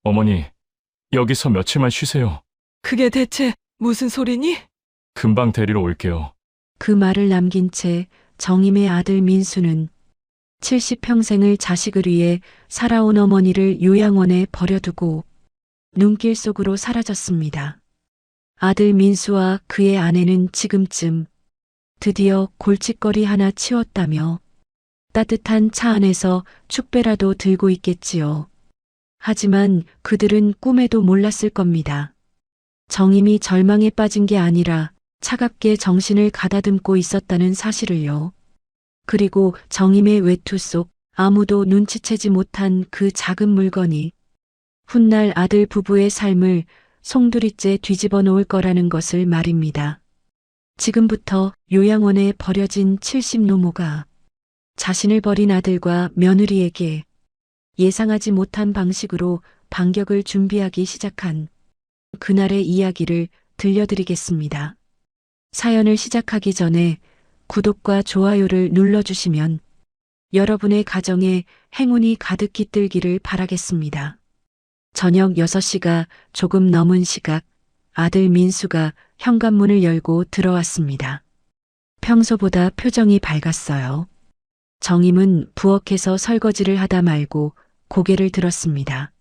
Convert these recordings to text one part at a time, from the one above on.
어머니, 여기서 며칠만 쉬세요. 그게 대체 무슨 소리니? 금방 데리러 올게요. 그 말을 남긴 채 정임의 아들 민수는 70평생을 자식을 위해 살아온 어머니를 요양원에 버려두고 눈길 속으로 사라졌습니다. 아들 민수와 그의 아내는 지금쯤 드디어 골칫거리 하나 치웠다며 따뜻한 차 안에서 축배라도 들고 있겠지요. 하지만 그들은 꿈에도 몰랐을 겁니다. 정임이 절망에 빠진 게 아니라 차갑게 정신을 가다듬고 있었다는 사실을요. 그리고 정임의 외투 속 아무도 눈치채지 못한 그 작은 물건이 훗날 아들 부부의 삶을 송두리째 뒤집어 놓을 거라는 것을 말입니다. 지금부터 요양원에 버려진 70노모가 자신을 버린 아들과 며느리에게 예상하지 못한 방식으로 반격을 준비하기 시작한 그날의 이야기를 들려드리겠습니다. 사연을 시작하기 전에 구독과 좋아요를 눌러주시면 여러분의 가정에 행운이 가득 깃들기를 바라겠습니다. 저녁 6시가 조금 넘은 시각, 아들 민수가 현관문을 열고 들어왔습니다. 평소보다 표정이 밝았어요. 정임은 부엌에서 설거지를 하다 말고 고개를 들었습니다.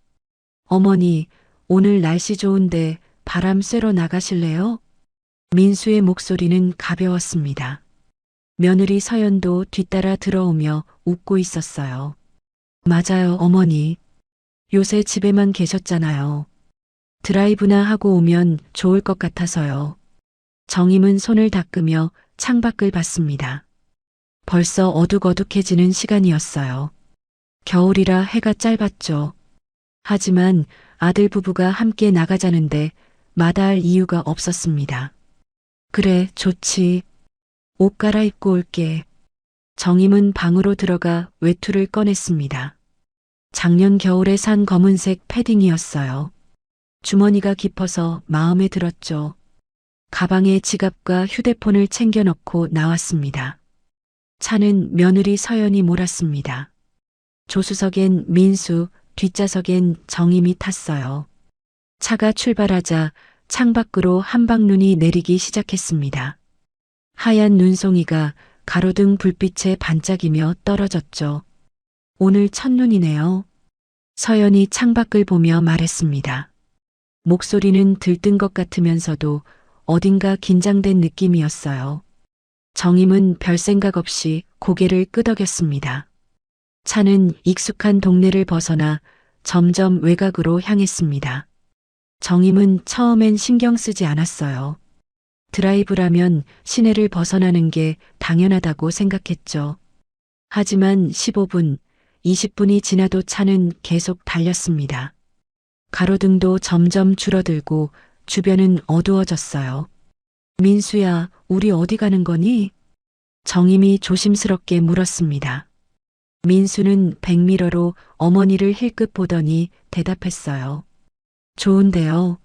어머니, 오늘 날씨 좋은데 바람 쐬러 나가실래요? 민수의 목소리는 가벼웠습니다. 며느리 서연도 뒤따라 들어오며 웃고 있었어요. 맞아요, 어머니. 요새 집에만 계셨잖아요. 드라이브나 하고 오면 좋을 것 같아서요. 정임은 손을 닦으며 창밖을 봤습니다. 벌써 어둑어둑해지는 시간이었어요. 겨울이라 해가 짧았죠. 하지만 아들 부부가 함께 나가자는데 마다할 이유가 없었습니다. 그래, 좋지. 옷 갈아입고 올게. 정임은 방으로 들어가 외투를 꺼냈습니다. 작년 겨울에 산 검은색 패딩이었어요. 주머니가 깊어서 마음에 들었죠. 가방에 지갑과 휴대폰을 챙겨 넣고 나왔습니다. 차는 며느리 서연이 몰았습니다. 조수석엔 민수, 뒷좌석엔 정임이 탔어요. 차가 출발하자 창밖으로 한방눈이 내리기 시작했습니다. 하얀 눈송이가 가로등 불빛에 반짝이며 떨어졌죠. 오늘 첫눈이네요. 서연이 창밖을 보며 말했습니다. 목소리는 들뜬 것 같으면서도 어딘가 긴장된 느낌이었어요. 정임은 별 생각 없이 고개를 끄덕였습니다. 차는 익숙한 동네를 벗어나 점점 외곽으로 향했습니다. 정임은 처음엔 신경 쓰지 않았어요. 드라이브라면 시내를 벗어나는 게 당연하다고 생각했죠. 하지만 15분, 20분이 지나도 차는 계속 달렸습니다. 가로등도 점점 줄어들고 주변은 어두워졌어요. 민수야, 우리 어디 가는 거니? 정임이 조심스럽게 물었습니다. 민수는 백미러로 어머니를 힐끗 보더니 대답했어요. 좋은데요.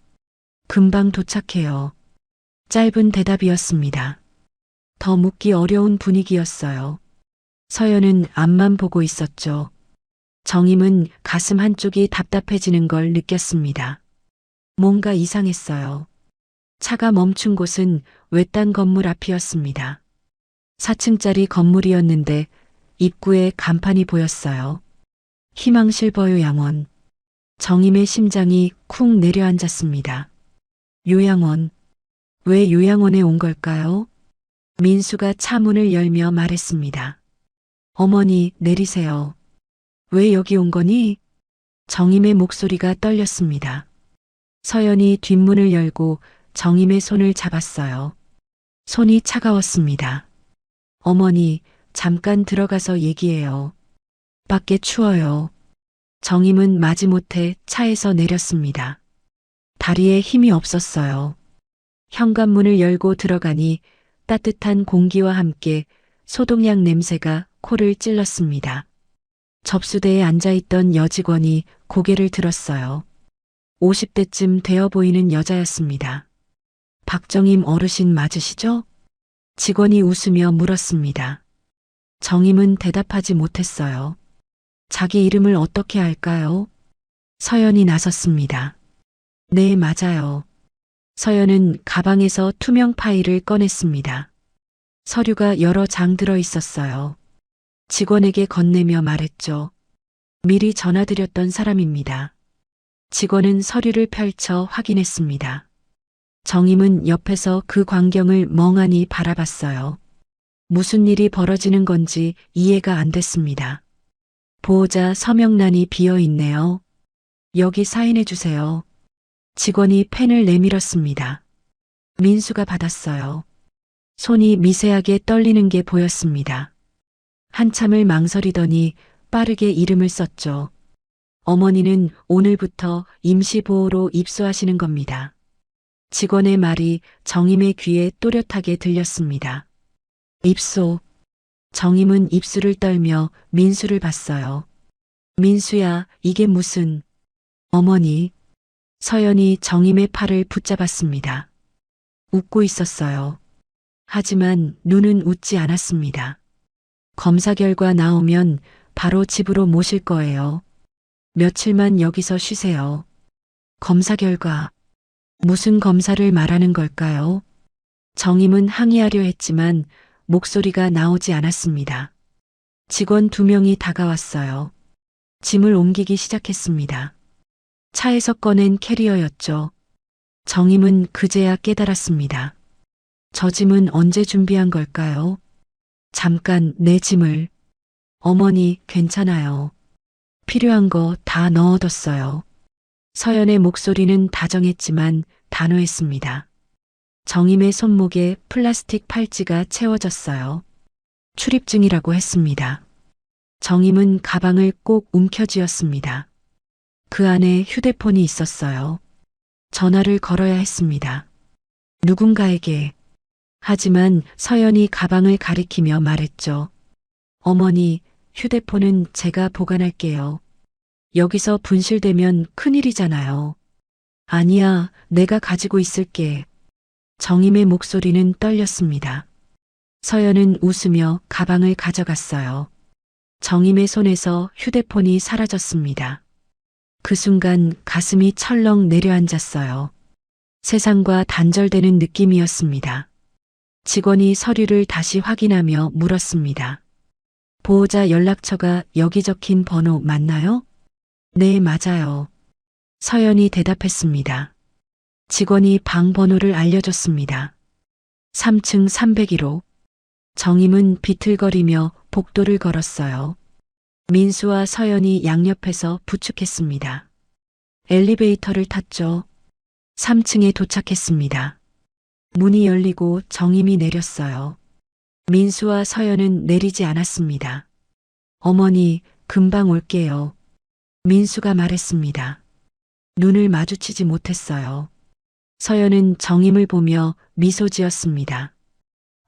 금방 도착해요. 짧은 대답이었습니다. 더 묻기 어려운 분위기였어요. 서연은 앞만 보고 있었죠. 정임은 가슴 한쪽이 답답해지는 걸 느꼈습니다. 뭔가 이상했어요. 차가 멈춘 곳은 외딴 건물 앞이었습니다. 4층짜리 건물이었는데 입구에 간판이 보였어요. 희망실버요 양원. 정임의 심장이 쿵 내려앉았습니다. 요양원. 왜 요양원에 온 걸까요? 민수가 차 문을 열며 말했습니다. 어머니, 내리세요. 왜 여기 온 거니? 정임의 목소리가 떨렸습니다. 서연이 뒷문을 열고 정임의 손을 잡았어요. 손이 차가웠습니다. 어머니, 잠깐 들어가서 얘기해요. 밖에 추워요. 정임은 마지못해 차에서 내렸습니다. 다리에 힘이 없었어요. 현관문을 열고 들어가니 따뜻한 공기와 함께 소독약 냄새가 코를 찔렀습니다. 접수대에 앉아있던 여직원이 고개를 들었어요. 50대쯤 되어 보이는 여자였습니다. 박정임 어르신 맞으시죠? 직원이 웃으며 물었습니다. 정임은 대답하지 못했어요. 자기 이름을 어떻게 알까요? 서연이 나섰습니다. 네, 맞아요. 서연은 가방에서 투명 파일을 꺼냈습니다. 서류가 여러 장 들어 있었어요. 직원에게 건네며 말했죠. 미리 전화드렸던 사람입니다. 직원은 서류를 펼쳐 확인했습니다. 정임은 옆에서 그 광경을 멍하니 바라봤어요. 무슨 일이 벌어지는 건지 이해가 안 됐습니다. 보호자 서명란이 비어 있네요. 여기 사인해 주세요. 직원이 펜을 내밀었습니다. 민수가 받았어요. 손이 미세하게 떨리는 게 보였습니다. 한참을 망설이더니 빠르게 이름을 썼죠. 어머니는 오늘부터 임시보호로 입소하시는 겁니다. 직원의 말이 정임의 귀에 또렷하게 들렸습니다. 입소. 정임은 입술을 떨며 민수를 봤어요. 민수야, 이게 무슨... 어머니. 서연이 정임의 팔을 붙잡았습니다. 웃고 있었어요. 하지만 눈은 웃지 않았습니다. 검사 결과 나오면 바로 집으로 모실 거예요. 며칠만 여기서 쉬세요. 검사 결과. 무슨 검사를 말하는 걸까요? 정임은 항의하려 했지만 목소리가 나오지 않았습니다. 직원 2명이 다가왔어요. 짐을 옮기기 시작했습니다. 차에서 꺼낸 캐리어였죠. 정임은 그제야 깨달았습니다. 저 짐은 언제 준비한 걸까요? 잠깐 내 짐을. 어머니, 괜찮아요. 필요한 거 다 넣어뒀어요. 서연의 목소리는 다정했지만 단호했습니다. 정임의 손목에 플라스틱 팔찌가 채워졌어요. 출입증이라고 했습니다. 정임은 가방을 꼭 움켜쥐었습니다. 그 안에 휴대폰이 있었어요. 전화를 걸어야 했습니다. 누군가에게. 하지만 서연이 가방을 가리키며 말했죠. 어머니, 휴대폰은 제가 보관할게요. 여기서 분실되면 큰일이잖아요. 아니야, 내가 가지고 있을게. 정임의 목소리는 떨렸습니다. 서연은 웃으며 가방을 가져갔어요. 정임의 손에서 휴대폰이 사라졌습니다. 그 순간 가슴이 철렁 내려앉았어요. 세상과 단절되는 느낌이었습니다. 직원이 서류를 다시 확인하며 물었습니다. 보호자 연락처가 여기 적힌 번호 맞나요? 네, 맞아요. 서연이 대답했습니다. 직원이 방 번호를 알려줬습니다. 3층 301호. 정임은 비틀거리며 복도를 걸었어요. 민수와 서연이 양옆에서 부축했습니다. 엘리베이터를 탔죠. 3층에 도착했습니다. 문이 열리고 정임이 내렸어요. 민수와 서연은 내리지 않았습니다. 어머니, 금방 올게요. 민수가 말했습니다. 눈을 마주치지 못했어요. 서연은 정임을 보며 미소 지었습니다.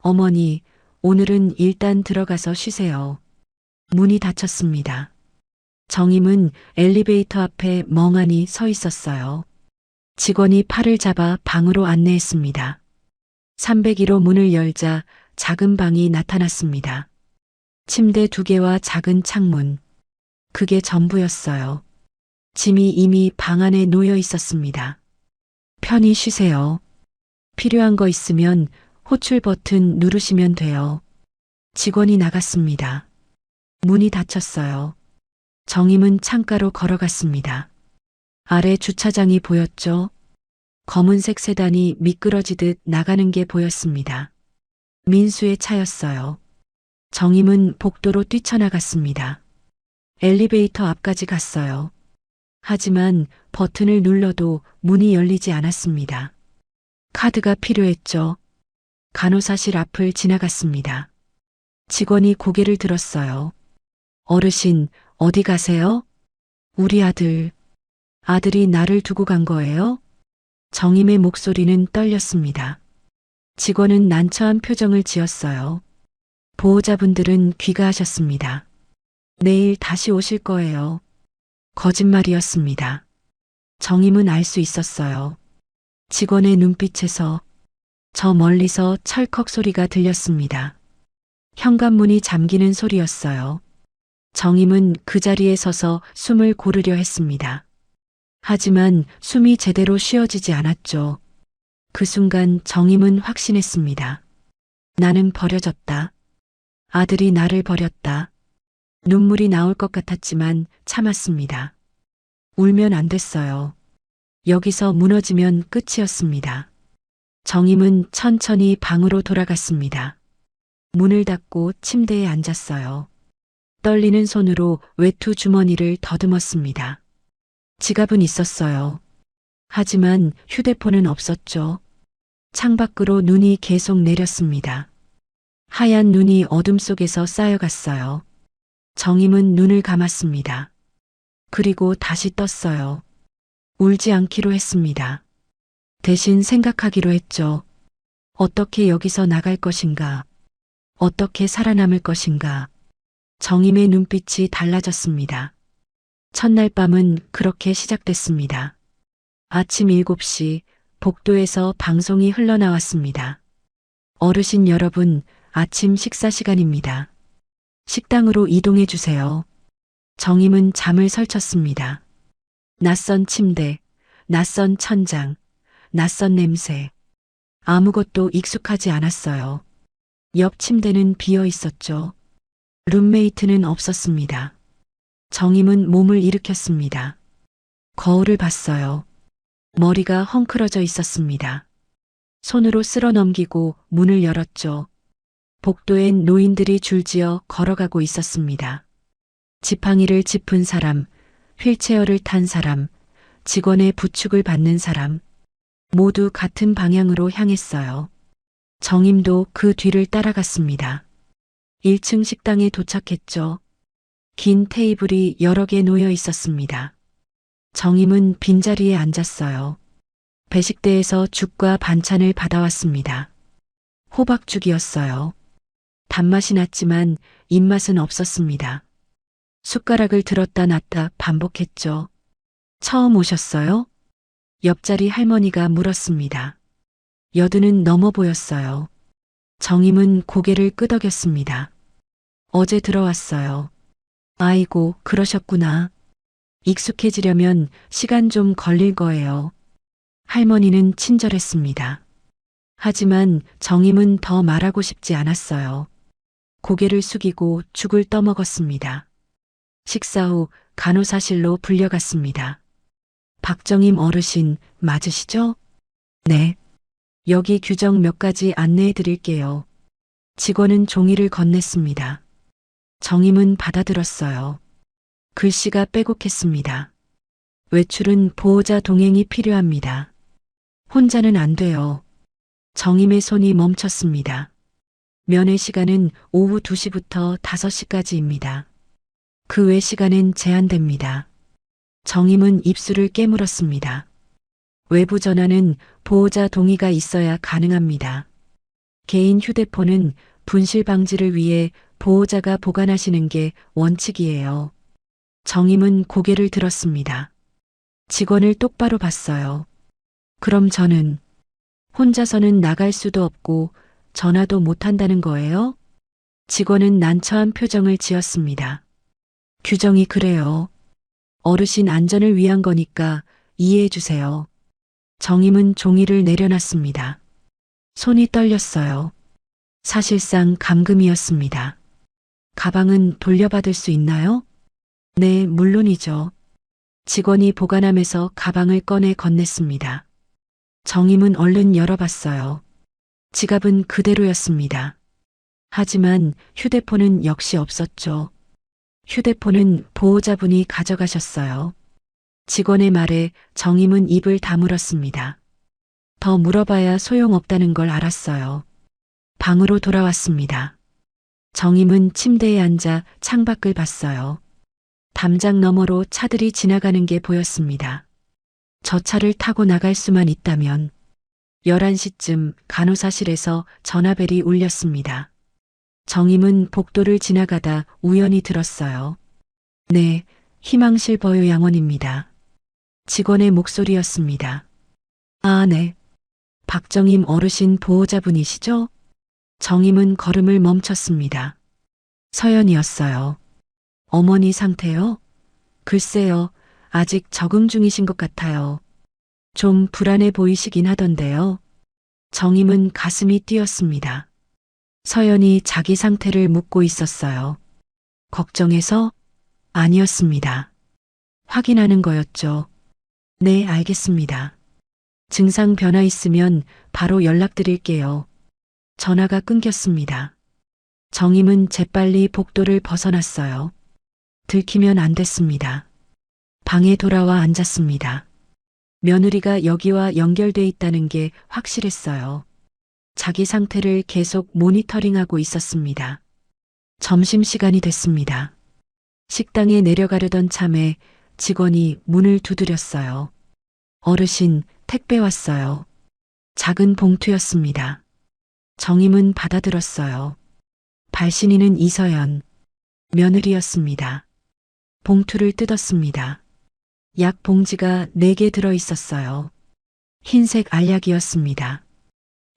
어머니, 오늘은 일단 들어가서 쉬세요. 문이 닫혔습니다. 정임은 엘리베이터 앞에 멍하니 서 있었어요. 직원이 팔을 잡아 방으로 안내했습니다. 301호 문을 열자 작은 방이 나타났습니다. 침대 2개와 작은 창문. 그게 전부였어요. 짐이 이미 방 안에 놓여 있었습니다. 편히 쉬세요. 필요한 거 있으면 호출 버튼 누르시면 돼요. 직원이 나갔습니다. 문이 닫혔어요. 정임은 창가로 걸어갔습니다. 아래 주차장이 보였죠. 검은색 세단이 미끄러지듯 나가는 게 보였습니다. 민수의 차였어요. 정임은 복도로 뛰쳐나갔습니다. 엘리베이터 앞까지 갔어요. 하지만 버튼을 눌러도 문이 열리지 않았습니다. 카드가 필요했죠. 간호사실 앞을 지나갔습니다. 직원이 고개를 들었어요. 어르신, 어디 가세요? 우리 아들. 아들이 나를 두고 간 거예요? 정임의 목소리는 떨렸습니다. 직원은 난처한 표정을 지었어요. 보호자분들은 귀가하셨습니다. 내일 다시 오실 거예요. 거짓말이었습니다. 정임은 알 수 있었어요. 직원의 눈빛에서 저 멀리서 철컥 소리가 들렸습니다. 현관문이 잠기는 소리였어요. 정임은 그 자리에 서서 숨을 고르려 했습니다. 하지만 숨이 제대로 쉬어지지 않았죠. 그 순간 정임은 확신했습니다. 나는 버려졌다. 아들이 나를 버렸다. 눈물이 나올 것 같았지만 참았습니다. 울면 안 됐어요. 여기서 무너지면 끝이었습니다. 정임은 천천히 방으로 돌아갔습니다. 문을 닫고 침대에 앉았어요. 떨리는 손으로 외투 주머니를 더듬었습니다. 지갑은 있었어요. 하지만 휴대폰은 없었죠. 창밖으로 눈이 계속 내렸습니다. 하얀 눈이 어둠 속에서 쌓여갔어요. 정임은 눈을 감았습니다. 그리고 다시 떴어요. 울지 않기로 했습니다. 대신 생각하기로 했죠. 어떻게 여기서 나갈 것인가? 어떻게 살아남을 것인가? 정임의 눈빛이 달라졌습니다. 첫날 밤은 그렇게 시작됐습니다. 아침 7시 복도에서 방송이 흘러나왔습니다. 어르신 여러분, 아침 식사 시간입니다. 식당으로 이동해 주세요. 정임은 잠을 설쳤습니다. 낯선 침대, 낯선 천장, 낯선 냄새. 아무것도 익숙하지 않았어요. 옆 침대는 비어 있었죠. 룸메이트는 없었습니다. 정임은 몸을 일으켰습니다. 거울을 봤어요. 머리가 헝클어져 있었습니다. 손으로 쓸어 넘기고 문을 열었죠. 복도엔 노인들이 줄지어 걸어가고 있었습니다. 지팡이를 짚은 사람, 휠체어를 탄 사람, 직원의 부축을 받는 사람, 모두 같은 방향으로 향했어요. 정임도 그 뒤를 따라갔습니다. 1층 식당에 도착했죠. 긴 테이블이 여러 개 놓여 있었습니다. 정임은 빈자리에 앉았어요. 배식대에서 죽과 반찬을 받아왔습니다. 호박죽이었어요. 단맛이 났지만 입맛은 없었습니다. 숟가락을 들었다 놨다 반복했죠. 처음 오셨어요? 옆자리 할머니가 물었습니다. 여든은 넘어 보였어요. 정임은 고개를 끄덕였습니다. 어제 들어왔어요. 아이고, 그러셨구나. 익숙해지려면 시간 좀 걸릴 거예요. 할머니는 친절했습니다. 하지만 정임은 더 말하고 싶지 않았어요. 고개를 숙이고 죽을 떠먹었습니다. 식사 후 간호사실로 불려갔습니다. 박정임 어르신 맞으시죠? 네. 여기 규정 몇 가지 안내해 드릴게요. 직원은 종이를 건넸습니다. 정임은 받아들었어요. 글씨가 빼곡했습니다. 외출은 보호자 동행이 필요합니다. 혼자는 안 돼요. 정임의 손이 멈췄습니다. 면회 시간은 오후 2시부터 5시까지입니다. 그 외 시간은 제한됩니다. 정임은 입술을 깨물었습니다. 외부 전화는 보호자 동의가 있어야 가능합니다. 개인 휴대폰은 분실 방지를 위해 보호자가 보관하시는 게 원칙이에요. 정임은 고개를 들었습니다. 직원을 똑바로 봤어요. 그럼 저는 혼자서는 나갈 수도 없고 전화도 못 한다는 거예요? 직원은 난처한 표정을 지었습니다. 규정이 그래요. 어르신 안전을 위한 거니까 이해해 주세요. 정임은 종이를 내려놨습니다. 손이 떨렸어요. 사실상 감금이었습니다. 가방은 돌려받을 수 있나요? 네, 물론이죠. 직원이 보관함에서 가방을 꺼내 건넸습니다. 정임은 얼른 열어봤어요. 지갑은 그대로였습니다. 하지만 휴대폰은 역시 없었죠. 휴대폰은 보호자분이 가져가셨어요. 직원의 말에 정임은 입을 다물었습니다. 더 물어봐야 소용없다는 걸 알았어요. 방으로 돌아왔습니다. 정임은 침대에 앉아 창밖을 봤어요. 담장 너머로 차들이 지나가는 게 보였습니다. 저 차를 타고 나갈 수만 있다면 11시쯤 간호사실에서 전화벨이 울렸습니다. 정임은 복도를 지나가다 우연히 들었어요. 네, 희망실 버요양원입니다. 직원의 목소리였습니다. 아, 네. 박정임 어르신 보호자분이시죠? 정임은 걸음을 멈췄습니다. 서연이었어요. 어머니 상태요? 글쎄요, 아직 적응 중이신 것 같아요. 좀 불안해 보이시긴 하던데요. 정임은 가슴이 뛰었습니다. 서연이 자기 상태를 묻고 있었어요. 걱정해서? 아니었습니다. 확인하는 거였죠. 네, 알겠습니다. 증상 변화 있으면 바로 연락드릴게요. 전화가 끊겼습니다. 정임은 재빨리 복도를 벗어났어요. 들키면 안 됐습니다. 방에 돌아와 앉았습니다. 며느리가 여기와 연결돼 있다는 게 확실했어요. 자기 상태를 계속 모니터링하고 있었습니다. 점심시간이 됐습니다. 식당에 내려가려던 참에 직원이 문을 두드렸어요. 어르신, 택배 왔어요. 작은 봉투였습니다. 정임은 받아들었어요. 발신인은 이서연, 며느리였습니다. 봉투를 뜯었습니다. 약 봉지가 4개 들어 있었어요. 흰색 알약이었습니다.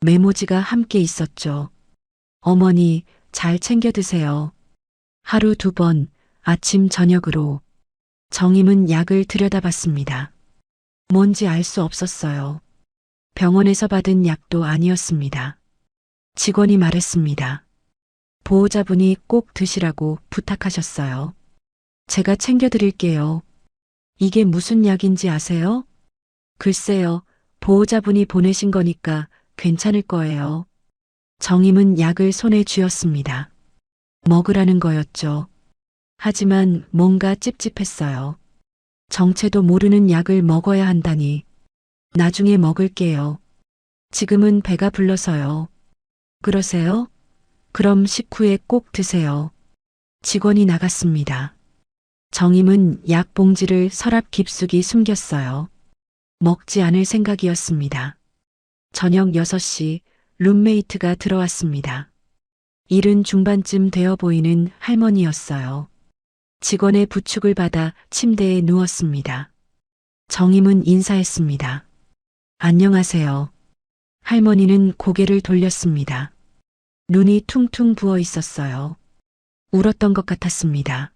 메모지가 함께 있었죠. 어머니, 잘 챙겨 드세요. 하루 2번, 아침 저녁으로. 정임은 약을 들여다봤습니다. 뭔지 알 수 없었어요. 병원에서 받은 약도 아니었습니다. 직원이 말했습니다. 보호자분이 꼭 드시라고 부탁하셨어요. 제가 챙겨드릴게요. 이게 무슨 약인지 아세요? 글쎄요, 보호자분이 보내신 거니까 괜찮을 거예요. 정임은 약을 손에 쥐었습니다. 먹으라는 거였죠. 하지만 뭔가 찝찝했어요. 정체도 모르는 약을 먹어야 한다니. 나중에 먹을게요. 지금은 배가 불러서요. 그러세요? 그럼 식후에 꼭 드세요. 직원이 나갔습니다. 정임은 약 봉지를 서랍 깊숙이 숨겼어요. 먹지 않을 생각이었습니다. 저녁 6시 룸메이트가 들어왔습니다. 일은 중반쯤 되어 보이는 할머니였어요. 직원의 부축을 받아 침대에 누웠습니다. 정임은 인사했습니다. 안녕하세요. 할머니는 고개를 돌렸습니다. 눈이 퉁퉁 부어 있었어요. 울었던 것 같았습니다.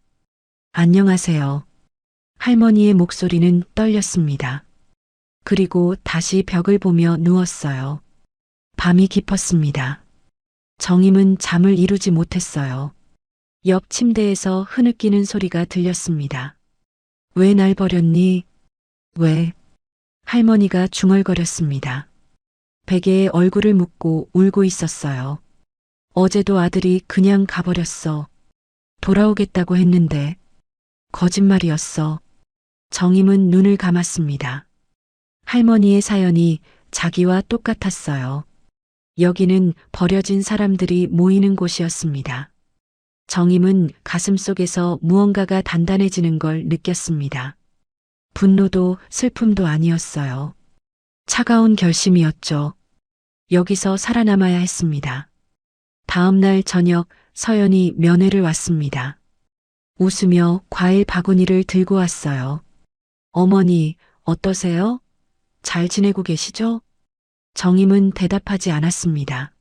안녕하세요. 할머니의 목소리는 떨렸습니다. 그리고 다시 벽을 보며 누웠어요. 밤이 깊었습니다. 정임은 잠을 이루지 못했어요. 옆 침대에서 흐느끼는 소리가 들렸습니다. 왜 날 버렸니? 왜? 할머니가 중얼거렸습니다. 베개에 얼굴을 묻고 울고 있었어요. 어제도 아들이 그냥 가버렸어. 돌아오겠다고 했는데. 거짓말이었어. 정임은 눈을 감았습니다. 할머니의 사연이 자기와 똑같았어요. 여기는 버려진 사람들이 모이는 곳이었습니다. 정임은 가슴속에서 무언가가 단단해지는 걸 느꼈습니다. 분노도 슬픔도 아니었어요. 차가운 결심이었죠. 여기서 살아남아야 했습니다. 다음 날 저녁 서연이 면회를 왔습니다. 웃으며 과일 바구니를 들고 왔어요. 어머니, 어떠세요? 잘 지내고 계시죠? 정임은 대답하지 않았습니다.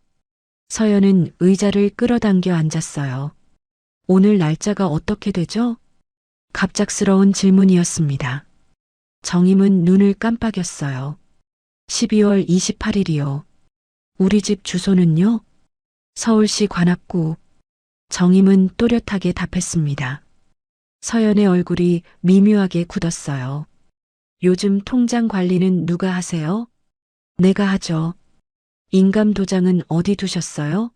서연은 의자를 끌어당겨 앉았어요. 오늘 날짜가 어떻게 되죠? 갑작스러운 질문이었습니다. 정임은 눈을 깜빡였어요. 12월 28일이요. 우리 집 주소는요? 서울시 관악구. 정임은 또렷하게 답했습니다. 서연의 얼굴이 미묘하게 굳었어요. 요즘 통장 관리는 누가 하세요? 내가 하죠. 인감 도장은 어디 두셨어요?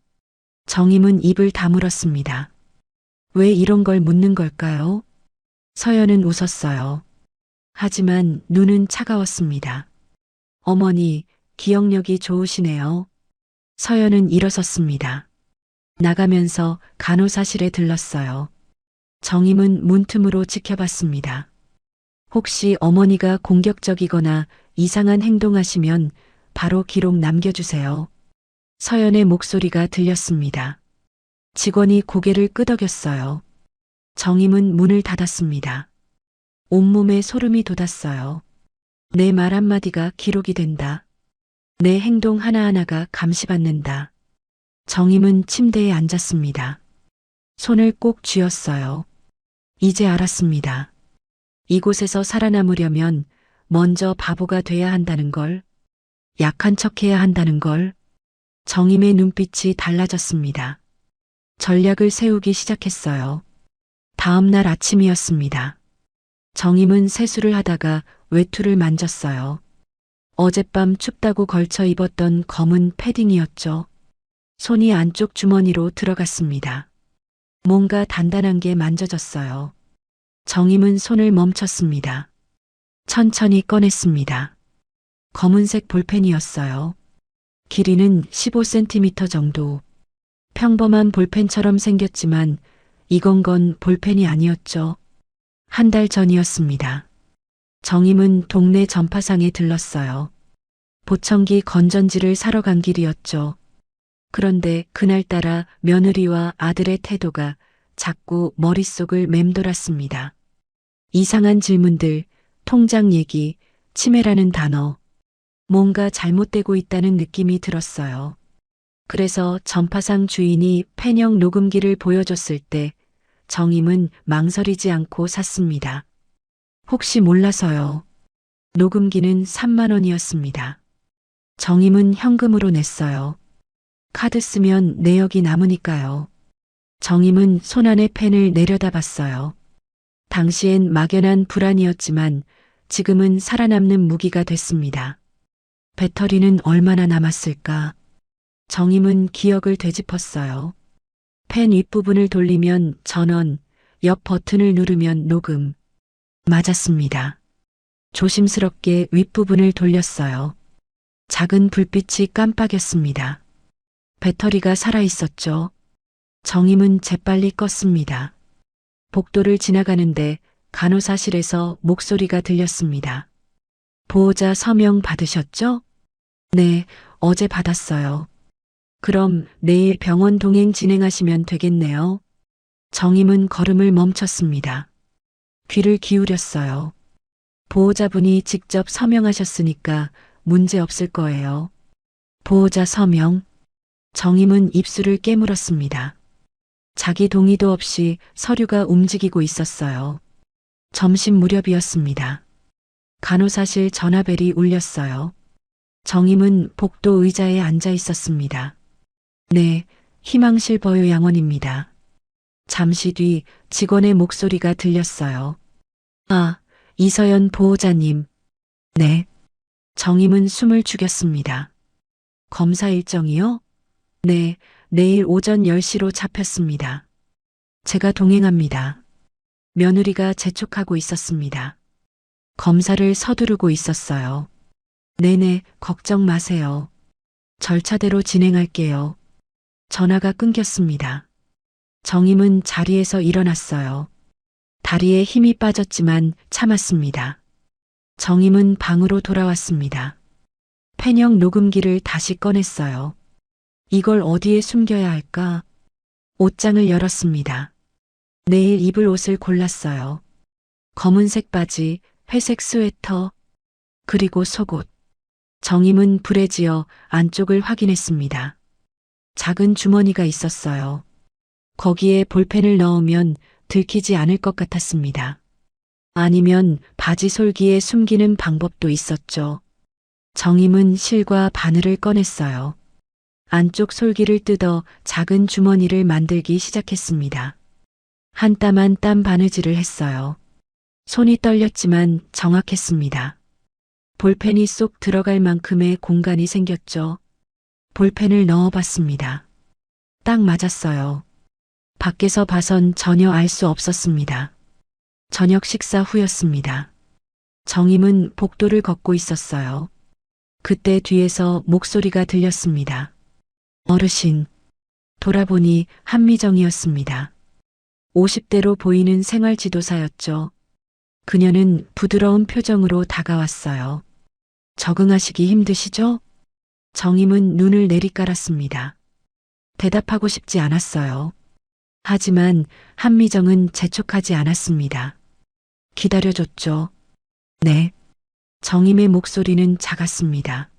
정임은 입을 다물었습니다. 왜 이런 걸 묻는 걸까요? 서연은 웃었어요. 하지만 눈은 차가웠습니다. 어머니, 기억력이 좋으시네요. 서연은 일어섰습니다. 나가면서 간호사실에 들렀어요. 정임은 문틈으로 지켜봤습니다. 혹시 어머니가 공격적이거나 이상한 행동하시면 바로 기록 남겨주세요. 서연의 목소리가 들렸습니다. 직원이 고개를 끄덕였어요. 정임은 문을 닫았습니다. 온몸에 소름이 돋았어요. 내 말 한마디가 기록이 된다. 내 행동 하나하나가 감시받는다. 정임은 침대에 앉았습니다. 손을 꼭 쥐었어요. 이제 알았습니다. 이곳에서 살아남으려면 먼저 바보가 돼야 한다는 걸, 약한 척해야 한다는 걸. 정임의 눈빛이 달라졌습니다. 전략을 세우기 시작했어요. 다음 날 아침이었습니다. 정임은 세수를 하다가 외투를 만졌어요. 어젯밤 춥다고 걸쳐 입었던 검은 패딩이었죠. 손이 안쪽 주머니로 들어갔습니다. 뭔가 단단한 게 만져졌어요. 정임은 손을 멈췄습니다. 천천히 꺼냈습니다. 검은색 볼펜이었어요. 길이는 15cm 정도. 평범한 볼펜처럼 생겼지만 이건 볼펜이 아니었죠. 한 달 전이었습니다. 정임은 동네 전파상에 들렀어요. 보청기 건전지를 사러 간 길이었죠. 그런데 그날따라 며느리와 아들의 태도가 자꾸 머릿속을 맴돌았습니다. 이상한 질문들, 통장 얘기, 치매라는 단어. 뭔가 잘못되고 있다는 느낌이 들었어요. 그래서 전파상 주인이 펜형 녹음기를 보여줬을 때 정임은 망설이지 않고 샀습니다. 혹시 몰라서요. 녹음기는 3만 원이었습니다. 정임은 현금으로 냈어요. 카드 쓰면 내역이 남으니까요. 정임은 손안의 펜을 내려다봤어요. 당시엔 막연한 불안이었지만 지금은 살아남는 무기가 됐습니다. 배터리는 얼마나 남았을까? 정임은 기억을 되짚었어요. 펜 윗부분을 돌리면 전원, 옆 버튼을 누르면 녹음. 맞았습니다. 조심스럽게 윗부분을 돌렸어요. 작은 불빛이 깜빡였습니다. 배터리가 살아있었죠. 정임은 재빨리 껐습니다. 복도를 지나가는데 간호사실에서 목소리가 들렸습니다. 보호자 서명 받으셨죠? 네, 어제 받았어요. 그럼 내일 병원 동행 진행하시면 되겠네요. 정임은 걸음을 멈췄습니다. 귀를 기울였어요. 보호자분이 직접 서명하셨으니까 문제 없을 거예요. 보호자 서명. 정임은 입술을 깨물었습니다. 자기 동의도 없이 서류가 움직이고 있었어요. 점심 무렵이었습니다. 간호사실 전화벨이 울렸어요. 정임은 복도 의자에 앉아 있었습니다. 네, 희망실버요 양원입니다. 잠시 뒤 직원의 목소리가 들렸어요. 아, 이서연 보호자님. 네. 정임은 숨을 죽였습니다. 검사 일정이요? 네, 내일 오전 10시로 잡혔습니다. 제가 동행합니다. 며느리가 재촉하고 있었습니다. 검사를 서두르고 있었어요. 네네, 걱정 마세요. 절차대로 진행할게요. 전화가 끊겼습니다. 정임은 자리에서 일어났어요. 다리에 힘이 빠졌지만 참았습니다. 정임은 방으로 돌아왔습니다. 펜형 녹음기를 다시 꺼냈어요. 이걸 어디에 숨겨야 할까? 옷장을 열었습니다. 내일 입을 옷을 골랐어요. 검은색 바지, 회색 스웨터, 그리고 속옷. 정임은 불에 지어 안쪽을 확인했습니다. 작은 주머니가 있었어요. 거기에 볼펜을 넣으면 들키지 않을 것 같았습니다. 아니면 바지 솔기에 숨기는 방법도 있었죠. 정임은 실과 바늘을 꺼냈어요. 안쪽 솔기를 뜯어 작은 주머니를 만들기 시작했습니다. 한 땀 한 땀 바느질을 했어요. 손이 떨렸지만 정확했습니다. 볼펜이 쏙 들어갈 만큼의 공간이 생겼죠. 볼펜을 넣어봤습니다. 딱 맞았어요. 밖에서 봐선 전혀 알 수 없었습니다. 저녁 식사 후였습니다. 정임은 복도를 걷고 있었어요. 그때 뒤에서 목소리가 들렸습니다. 어르신. 돌아보니 한미정이었습니다. 50대로 보이는 생활지도사였죠. 그녀는 부드러운 표정으로 다가왔어요. 적응하시기 힘드시죠? 정임은 눈을 내리깔았습니다. 대답하고 싶지 않았어요. 하지만 한미정은 재촉하지 않았습니다. 기다려줬죠. 네. 정임의 목소리는 작았습니다.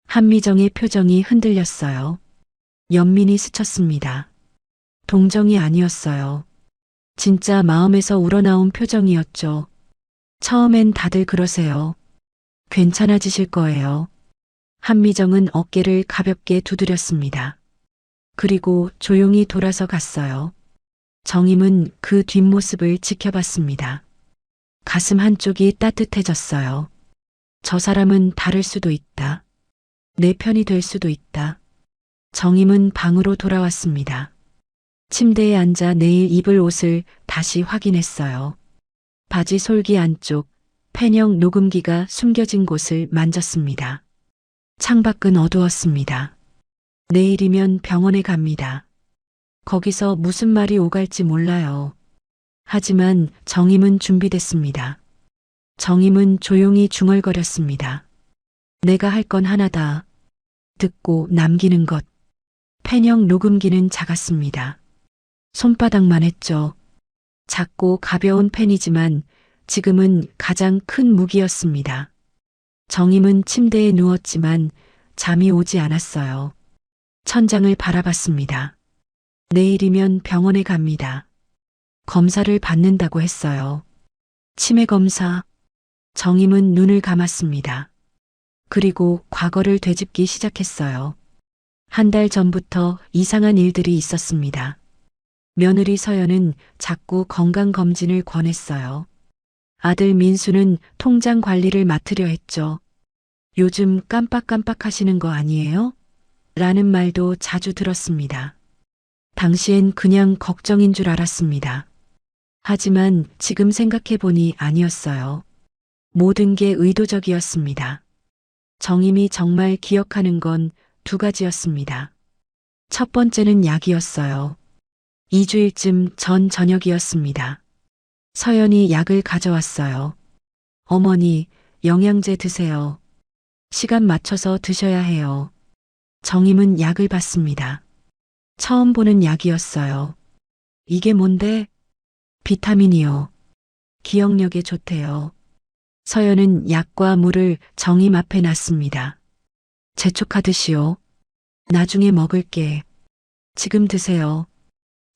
한미정의 표정이 흔들렸어요. 연민이 스쳤습니다. 동정이 아니었어요. 진짜 마음에서 우러나온 표정이었죠. 처음엔 다들 그러세요. 괜찮아지실 거예요. 한미정은 어깨를 가볍게 두드렸습니다. 그리고 조용히 돌아서 갔어요. 정임은 그 뒷모습을 지켜봤습니다. 가슴 한쪽이 따뜻해졌어요. 저 사람은 다를 수도 있다. 내 편이 될 수도 있다. 정임은 방으로 돌아왔습니다. 침대에 앉아 내일 입을 옷을 다시 확인했어요. 바지 솔기 안쪽 펜형 녹음기가 숨겨진 곳을 만졌습니다. 창밖은 어두웠습니다. 내일이면 병원에 갑니다. 거기서 무슨 말이 오갈지 몰라요. 하지만 정임은 준비됐습니다. 정임은 조용히 중얼거렸습니다. 내가 할 건 하나다. 듣고 남기는 것. 펜형 녹음기는 작았습니다. 손바닥만 했죠. 작고 가벼운 펜이지만 지금은 가장 큰 무기였습니다. 정임은 침대에 누웠지만 잠이 오지 않았어요. 천장을 바라봤습니다. 내일이면 병원에 갑니다. 검사를 받는다고 했어요. 치매 검사. 정임은 눈을 감았습니다. 그리고 과거를 되짚기 시작했어요. 한 달 전부터 이상한 일들이 있었습니다. 며느리 서연은 자꾸 건강검진을 권했어요. 아들 민수는 통장 관리를 맡으려 했죠. 요즘 깜빡깜빡 하시는 거 아니에요? 라는 말도 자주 들었습니다. 당시엔 그냥 걱정인 줄 알았습니다. 하지만 지금 생각해보니 아니었어요. 모든 게 의도적이었습니다. 정임이 정말 기억하는 건 두 가지였습니다. 첫 번째는 약이었어요. 2주일쯤 전 저녁이었습니다. 서연이 약을 가져왔어요. 어머니, 영양제 드세요. 시간 맞춰서 드셔야 해요. 정임은 약을 받습니다. 처음 보는 약이었어요. 이게 뭔데? 비타민이요. 기억력에 좋대요. 서연은 약과 물을 정임 앞에 놨습니다. 재촉하듯이요. 나중에 먹을게. 지금 드세요.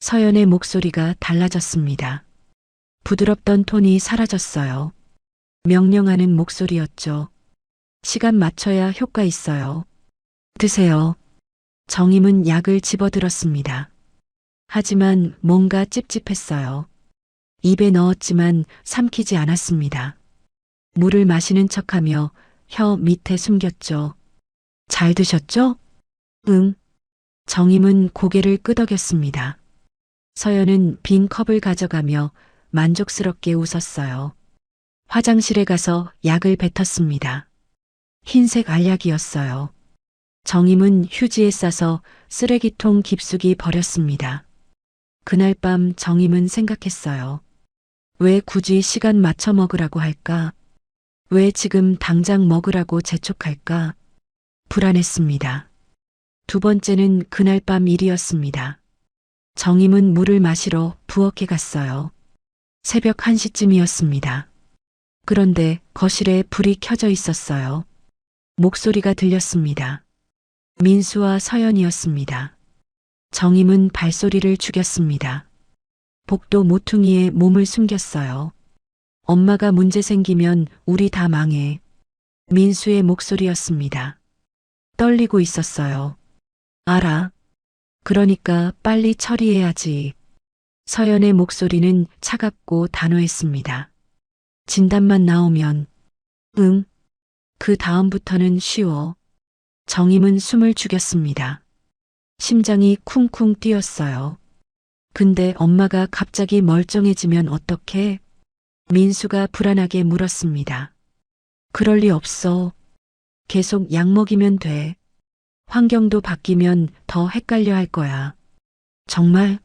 서연의 목소리가 달라졌습니다. 부드럽던 톤이 사라졌어요. 명령하는 목소리였죠. 시간 맞춰야 효과 있어요. 드세요. 정임은 약을 집어들었습니다. 하지만 뭔가 찝찝했어요. 입에 넣었지만 삼키지 않았습니다. 물을 마시는 척하며 혀 밑에 숨겼죠. 잘 드셨죠? 응. 정임은 고개를 끄덕였습니다. 서연은 빈 컵을 가져가며 만족스럽게 웃었어요. 화장실에 가서 약을 뱉었습니다. 흰색 알약이었어요. 정임은 휴지에 싸서 쓰레기통 깊숙이 버렸습니다. 그날 밤 정임은 생각했어요. 왜 굳이 시간 맞춰 먹으라고 할까? 왜 지금 당장 먹으라고 재촉할까? 불안했습니다. 두 번째는 그날 밤 일이었습니다. 정임은 물을 마시러 부엌에 갔어요. 새벽 1시쯤이었습니다. 그런데 거실에 불이 켜져 있었어요. 목소리가 들렸습니다. 민수와 서연이었습니다. 정임은 발소리를 죽였습니다. 복도 모퉁이에 몸을 숨겼어요. 엄마가 문제 생기면 우리 다 망해. 민수의 목소리였습니다. 떨리고 있었어요. 알아. 그러니까 빨리 처리해야지. 서연의 목소리는 차갑고 단호했습니다. 진단만 나오면, 응. 그 다음부터는 쉬워. 정임은 숨을 죽였습니다. 심장이 쿵쿵 뛰었어요. 근데 엄마가 갑자기 멀쩡해지면 어떡해? 민수가 불안하게 물었습니다. 그럴 리 없어. 계속 약 먹이면 돼. 환경도 바뀌면 더 헷갈려 할 거야. 정말?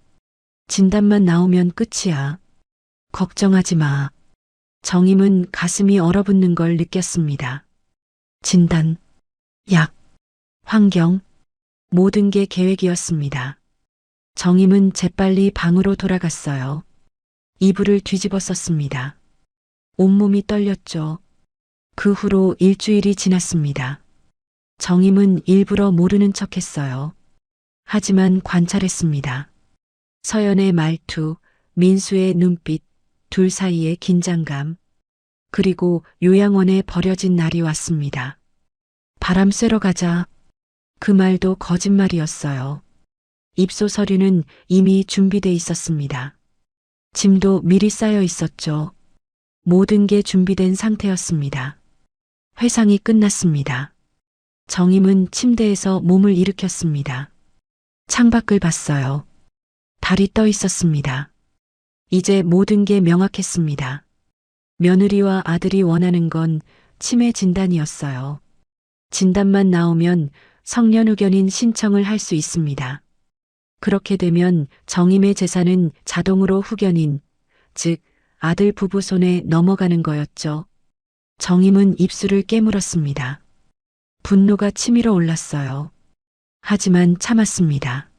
진단만 나오면 끝이야. 걱정하지 마. 정임은 가슴이 얼어붙는 걸 느꼈습니다. 진단, 약, 환경, 모든 게 계획이었습니다. 정임은 재빨리 방으로 돌아갔어요. 이불을 뒤집어 썼습니다. 온몸이 떨렸죠. 그 후로 일주일이 지났습니다. 정임은 일부러 모르는 척했어요. 하지만 관찰했습니다. 서연의 말투, 민수의 눈빛, 둘 사이의 긴장감. 그리고 요양원에 버려진 날이 왔습니다. 바람 쐬러 가자. 그 말도 거짓말이었어요. 입소 서류는 이미 준비돼 있었습니다. 짐도 미리 쌓여 있었죠. 모든 게 준비된 상태였습니다. 회상이 끝났습니다. 정임은 침대에서 몸을 일으켰습니다. 창밖을 봤어요. 달이 떠 있었습니다. 이제 모든 게 명확했습니다. 며느리와 아들이 원하는 건 치매 진단이었어요. 진단만 나오면 성년후견인 신청을 할 수 있습니다. 그렇게 되면 정임의 재산은 자동으로 후견인, 즉 아들 부부 손에 넘어가는 거였죠. 정임은 입술을 깨물었습니다. 분노가 치밀어 올랐어요. 하지만 참았습니다.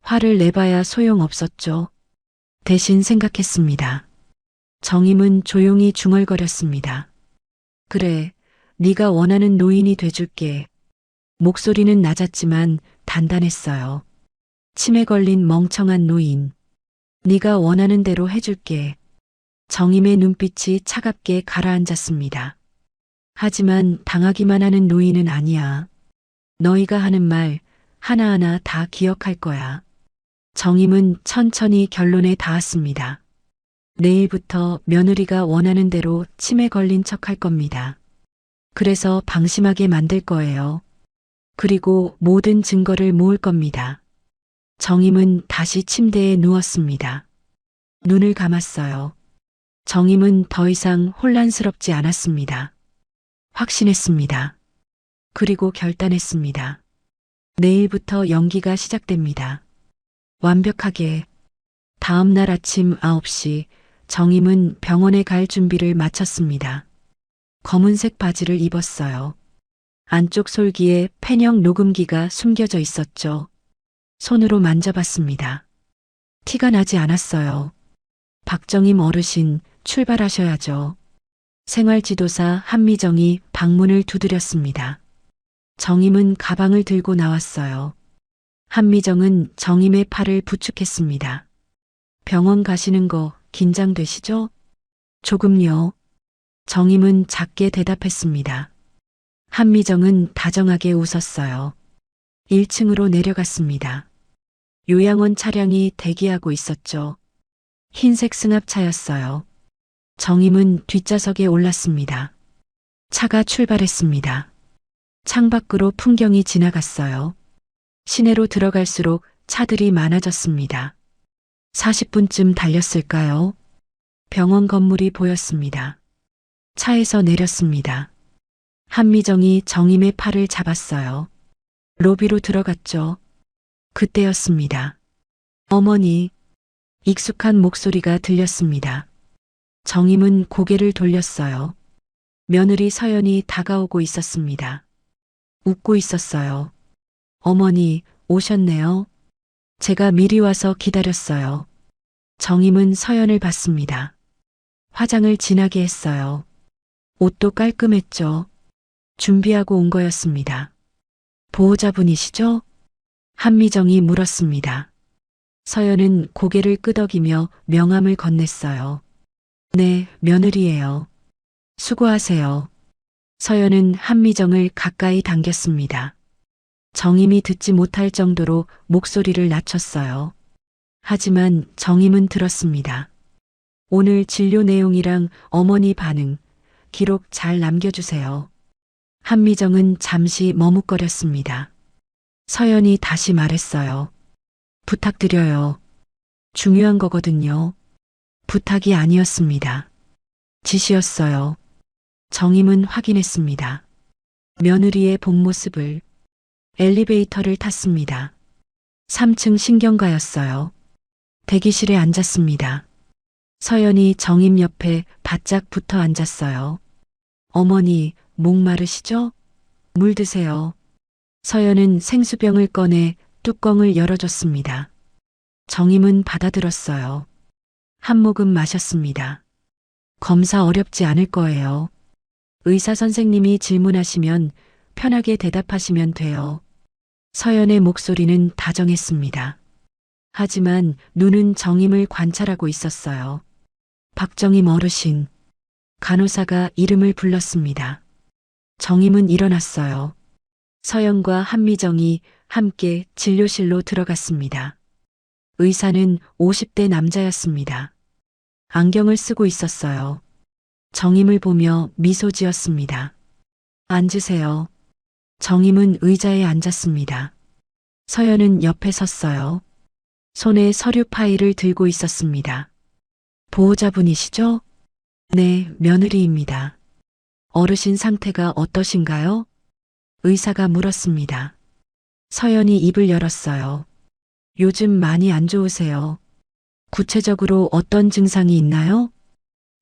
화를 내봐야 소용없었죠. 대신 생각했습니다. 정임은 조용히 중얼거렸습니다. 그래, 네가 원하는 노인이 돼줄게. 목소리는 낮았지만 단단했어요. 치매 걸린 멍청한 노인. 네가 원하는 대로 해줄게. 정임의 눈빛이 차갑게 가라앉았습니다. 하지만 당하기만 하는 노인은 아니야. 너희가 하는 말 하나하나 다 기억할 거야. 정임은 천천히 결론에 닿았습니다. 내일부터 며느리가 원하는 대로 치매 걸린 척 할 겁니다. 그래서 방심하게 만들 거예요. 그리고 모든 증거를 모을 겁니다. 정임은 다시 침대에 누웠습니다. 눈을 감았어요. 정임은 더 이상 혼란스럽지 않았습니다. 확신했습니다. 그리고 결단했습니다. 내일부터 연기가 시작됩니다. 완벽하게. 다음 날 아침 9시 정임은 병원에 갈 준비를 마쳤습니다. 검은색 바지를 입었어요. 안쪽 솔기에 펜형 녹음기가 숨겨져 있었죠. 손으로 만져봤습니다. 티가 나지 않았어요. 박정임 어르신, 출발하셔야죠. 생활지도사 한미정이 방문을 두드렸습니다. 정임은 가방을 들고 나왔어요. 한미정은 정임의 팔을 부축했습니다. 병원 가시는 거 긴장되시죠? 조금요. 정임은 작게 대답했습니다. 한미정은 다정하게 웃었어요. 1층으로 내려갔습니다. 요양원 차량이 대기하고 있었죠. 흰색 승합차였어요. 정임은 뒷좌석에 올랐습니다. 차가 출발했습니다. 창밖으로 풍경이 지나갔어요. 시내로 들어갈수록 차들이 많아졌습니다. 40분쯤 달렸을까요? 병원 건물이 보였습니다. 차에서 내렸습니다. 한미정이 정임의 팔을 잡았어요. 로비로 들어갔죠. 그때였습니다. 어머니, 익숙한 목소리가 들렸습니다. 정임은 고개를 돌렸어요. 며느리 서연이 다가오고 있었습니다. 웃고 있었어요. 어머니, 오셨네요. 제가 미리 와서 기다렸어요. 정임은 서연을 봤습니다. 화장을 진하게 했어요. 옷도 깔끔했죠. 준비하고 온 거였습니다. 보호자분이시죠? 한미정이 물었습니다. 서연은 고개를 끄덕이며 명함을 건넸어요. 네, 며느리예요. 수고하세요. 서연은 한미정을 가까이 당겼습니다. 정임이 듣지 못할 정도로 목소리를 낮췄어요. 하지만 정임은 들었습니다. 오늘 진료 내용이랑 어머니 반응, 기록 잘 남겨주세요. 한미정은 잠시 머뭇거렸습니다. 서연이 다시 말했어요. 부탁드려요. 중요한 거거든요. 부탁이 아니었습니다. 지시였어요. 정임은 확인했습니다. 며느리의 본 모습을. 엘리베이터를 탔습니다. 3층 신경과였어요. 대기실에 앉았습니다. 서연이 정임 옆에 바짝 붙어 앉았어요. 어머니, 목마르시죠? 물 드세요. 서연은 생수병을 꺼내 뚜껑을 열어줬습니다. 정임은 받아들었어요. 한 모금 마셨습니다. 검사 어렵지 않을 거예요. 의사 선생님이 질문하시면 편하게 대답하시면 돼요. 서연의 목소리는 다정했습니다. 하지만 눈은 정임을 관찰하고 있었어요. 박정임 어르신, 간호사가 이름을 불렀습니다. 정임은 일어났어요. 서연과 한미정이 함께 진료실로 들어갔습니다. 의사는 50대 남자였습니다. 안경을 쓰고 있었어요. 정임을 보며 미소 지었습니다. 앉으세요. 정임은 의자에 앉았습니다. 서연은 옆에 섰어요. 손에 서류 파일을 들고 있었습니다. 보호자분이시죠? 네, 며느리입니다. 어르신 상태가 어떠신가요? 의사가 물었습니다. 서연이 입을 열었어요. 요즘 많이 안 좋으세요. 구체적으로 어떤 증상이 있나요?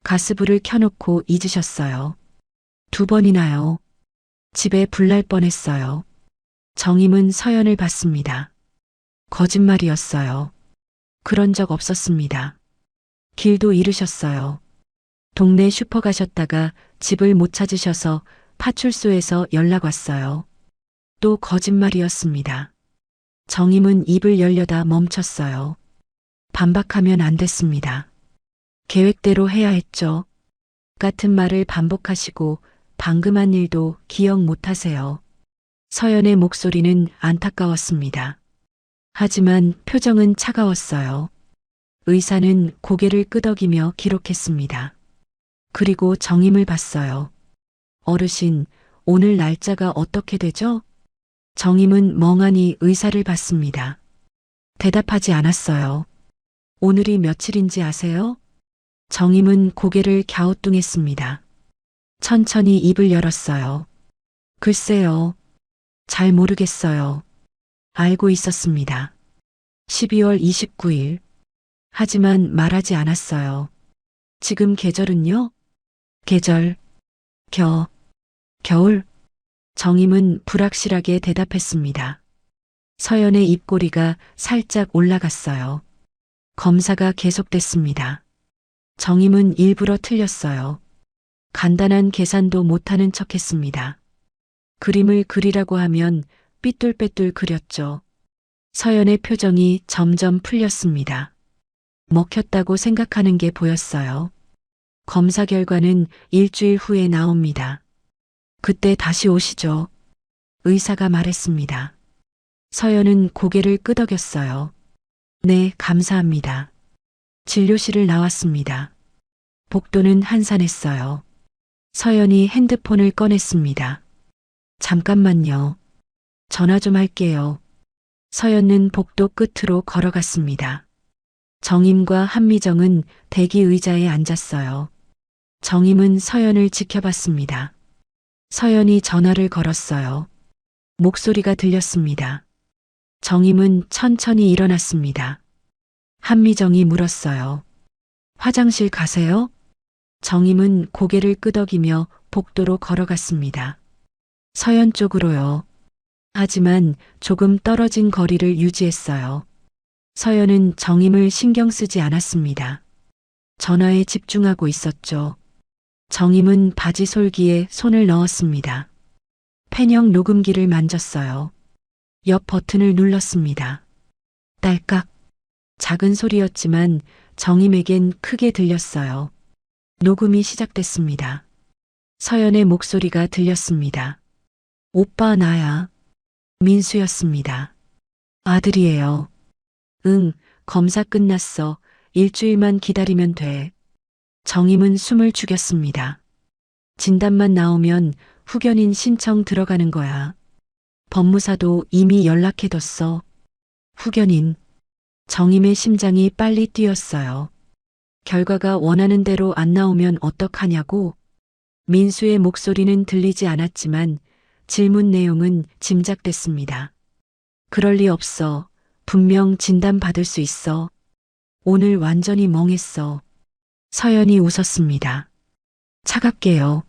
가스불을 켜놓고 잊으셨어요. 2번이나요. 집에 불 날 뻔했어요. 정임은 서연을 봤습니다. 거짓말이었어요. 그런 적 없었습니다. 길도 잃으셨어요. 동네 슈퍼 가셨다가 집을 못 찾으셔서 파출소에서 연락 왔어요. 또 거짓말이었습니다. 정임은 입을 열려다 멈췄어요. 반박하면 안 됐습니다. 계획대로 해야 했죠. 같은 말을 반복하시고 방금 한 일도 기억 못 하세요. 서연의 목소리는 안타까웠습니다. 하지만 표정은 차가웠어요. 의사는 고개를 끄덕이며 기록했습니다. 그리고 정임을 봤어요. 어르신, 오늘 날짜가 어떻게 되죠? 정임은 멍하니 의사를 봤습니다. 대답하지 않았어요. 오늘이 며칠인지 아세요? 정임은 고개를 갸우뚱했습니다. 천천히 입을 열었어요. 글쎄요. 잘 모르겠어요. 알고 있었습니다. 12월 29일. 하지만 말하지 않았어요. 지금 계절은요? 계절. 겨울. 정임은 불확실하게 대답했습니다. 서연의 입꼬리가 살짝 올라갔어요. 검사가 계속됐습니다. 정임은 일부러 틀렸어요. 간단한 계산도 못하는 척했습니다. 그림을 그리라고 하면 삐뚤빼뚤 그렸죠. 서연의 표정이 점점 풀렸습니다. 먹혔다고 생각하는 게 보였어요. 검사 결과는 일주일 후에 나옵니다. 그때 다시 오시죠. 의사가 말했습니다. 서연은 고개를 끄덕였어요. 네, 감사합니다. 진료실을 나왔습니다. 복도는 한산했어요. 서연이 핸드폰을 꺼냈습니다. 잠깐만요. 전화 좀 할게요. 서연은 복도 끝으로 걸어갔습니다. 정임과 한미정은 대기 의자에 앉았어요. 정임은 서연을 지켜봤습니다. 서연이 전화를 걸었어요. 목소리가 들렸습니다. 정임은 천천히 일어났습니다. 한미정이 물었어요. 화장실 가세요? 정임은 고개를 끄덕이며 복도로 걸어갔습니다. 서연 쪽으로요. 하지만 조금 떨어진 거리를 유지했어요. 서연은 정임을 신경 쓰지 않았습니다. 전화에 집중하고 있었죠. 정임은 바지 솔기에 손을 넣었습니다. 펜형 녹음기를 만졌어요. 옆 버튼을 눌렀습니다. 딸깍. 작은 소리였지만 정임에겐 크게 들렸어요. 녹음이 시작됐습니다. 서연의 목소리가 들렸습니다. 오빠 나야. 민수였습니다. 아들이에요. 응, 검사 끝났어. 일주일만 기다리면 돼. 정임은 숨을 죽였습니다. 진단만 나오면 후견인 신청 들어가는 거야. 법무사도 이미 연락해뒀어. 후견인. 정임의 심장이 빨리 뛰었어요. 결과가 원하는 대로 안 나오면 어떡하냐고. 민수의 목소리는 들리지 않았지만 질문 내용은 짐작됐습니다. 그럴 리 없어. 분명 진단받을 수 있어. 오늘 완전히 멍했어. 서연이 웃었습니다. 차갑게요.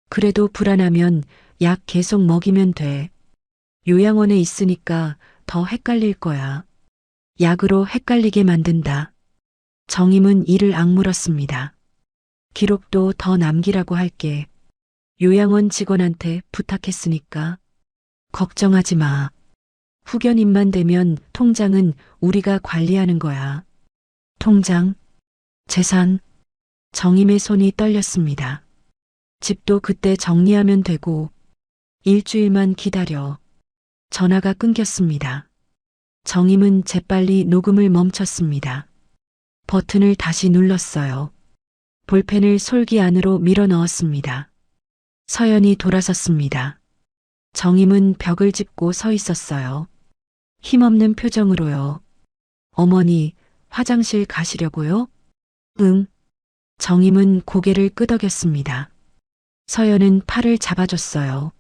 그래도 불안하면 약 계속 먹이면 돼. 요양원에 있으니까 더 헷갈릴 거야. 약으로 헷갈리게 만든다. 정임은 이를 악물었습니다. 기록도 더 남기라고 할게. 요양원 직원한테 부탁했으니까. 걱정하지 마. 후견인만 되면 통장은 우리가 관리하는 거야. 통장, 재산. 정임의 손이 떨렸습니다. 집도 그때 정리하면 되고 일주일만 기다려. 전화가 끊겼습니다. 정임은 재빨리 녹음을 멈췄습니다. 버튼을 다시 눌렀어요. 볼펜을 솔기 안으로 밀어 넣었습니다. 서연이 돌아섰습니다. 정임은 벽을 짚고 서 있었어요. 힘없는 표정으로요. 어머니, 화장실 가시려고요? 응. 정임은 고개를 끄덕였습니다. 서연은 팔을 잡아줬어요.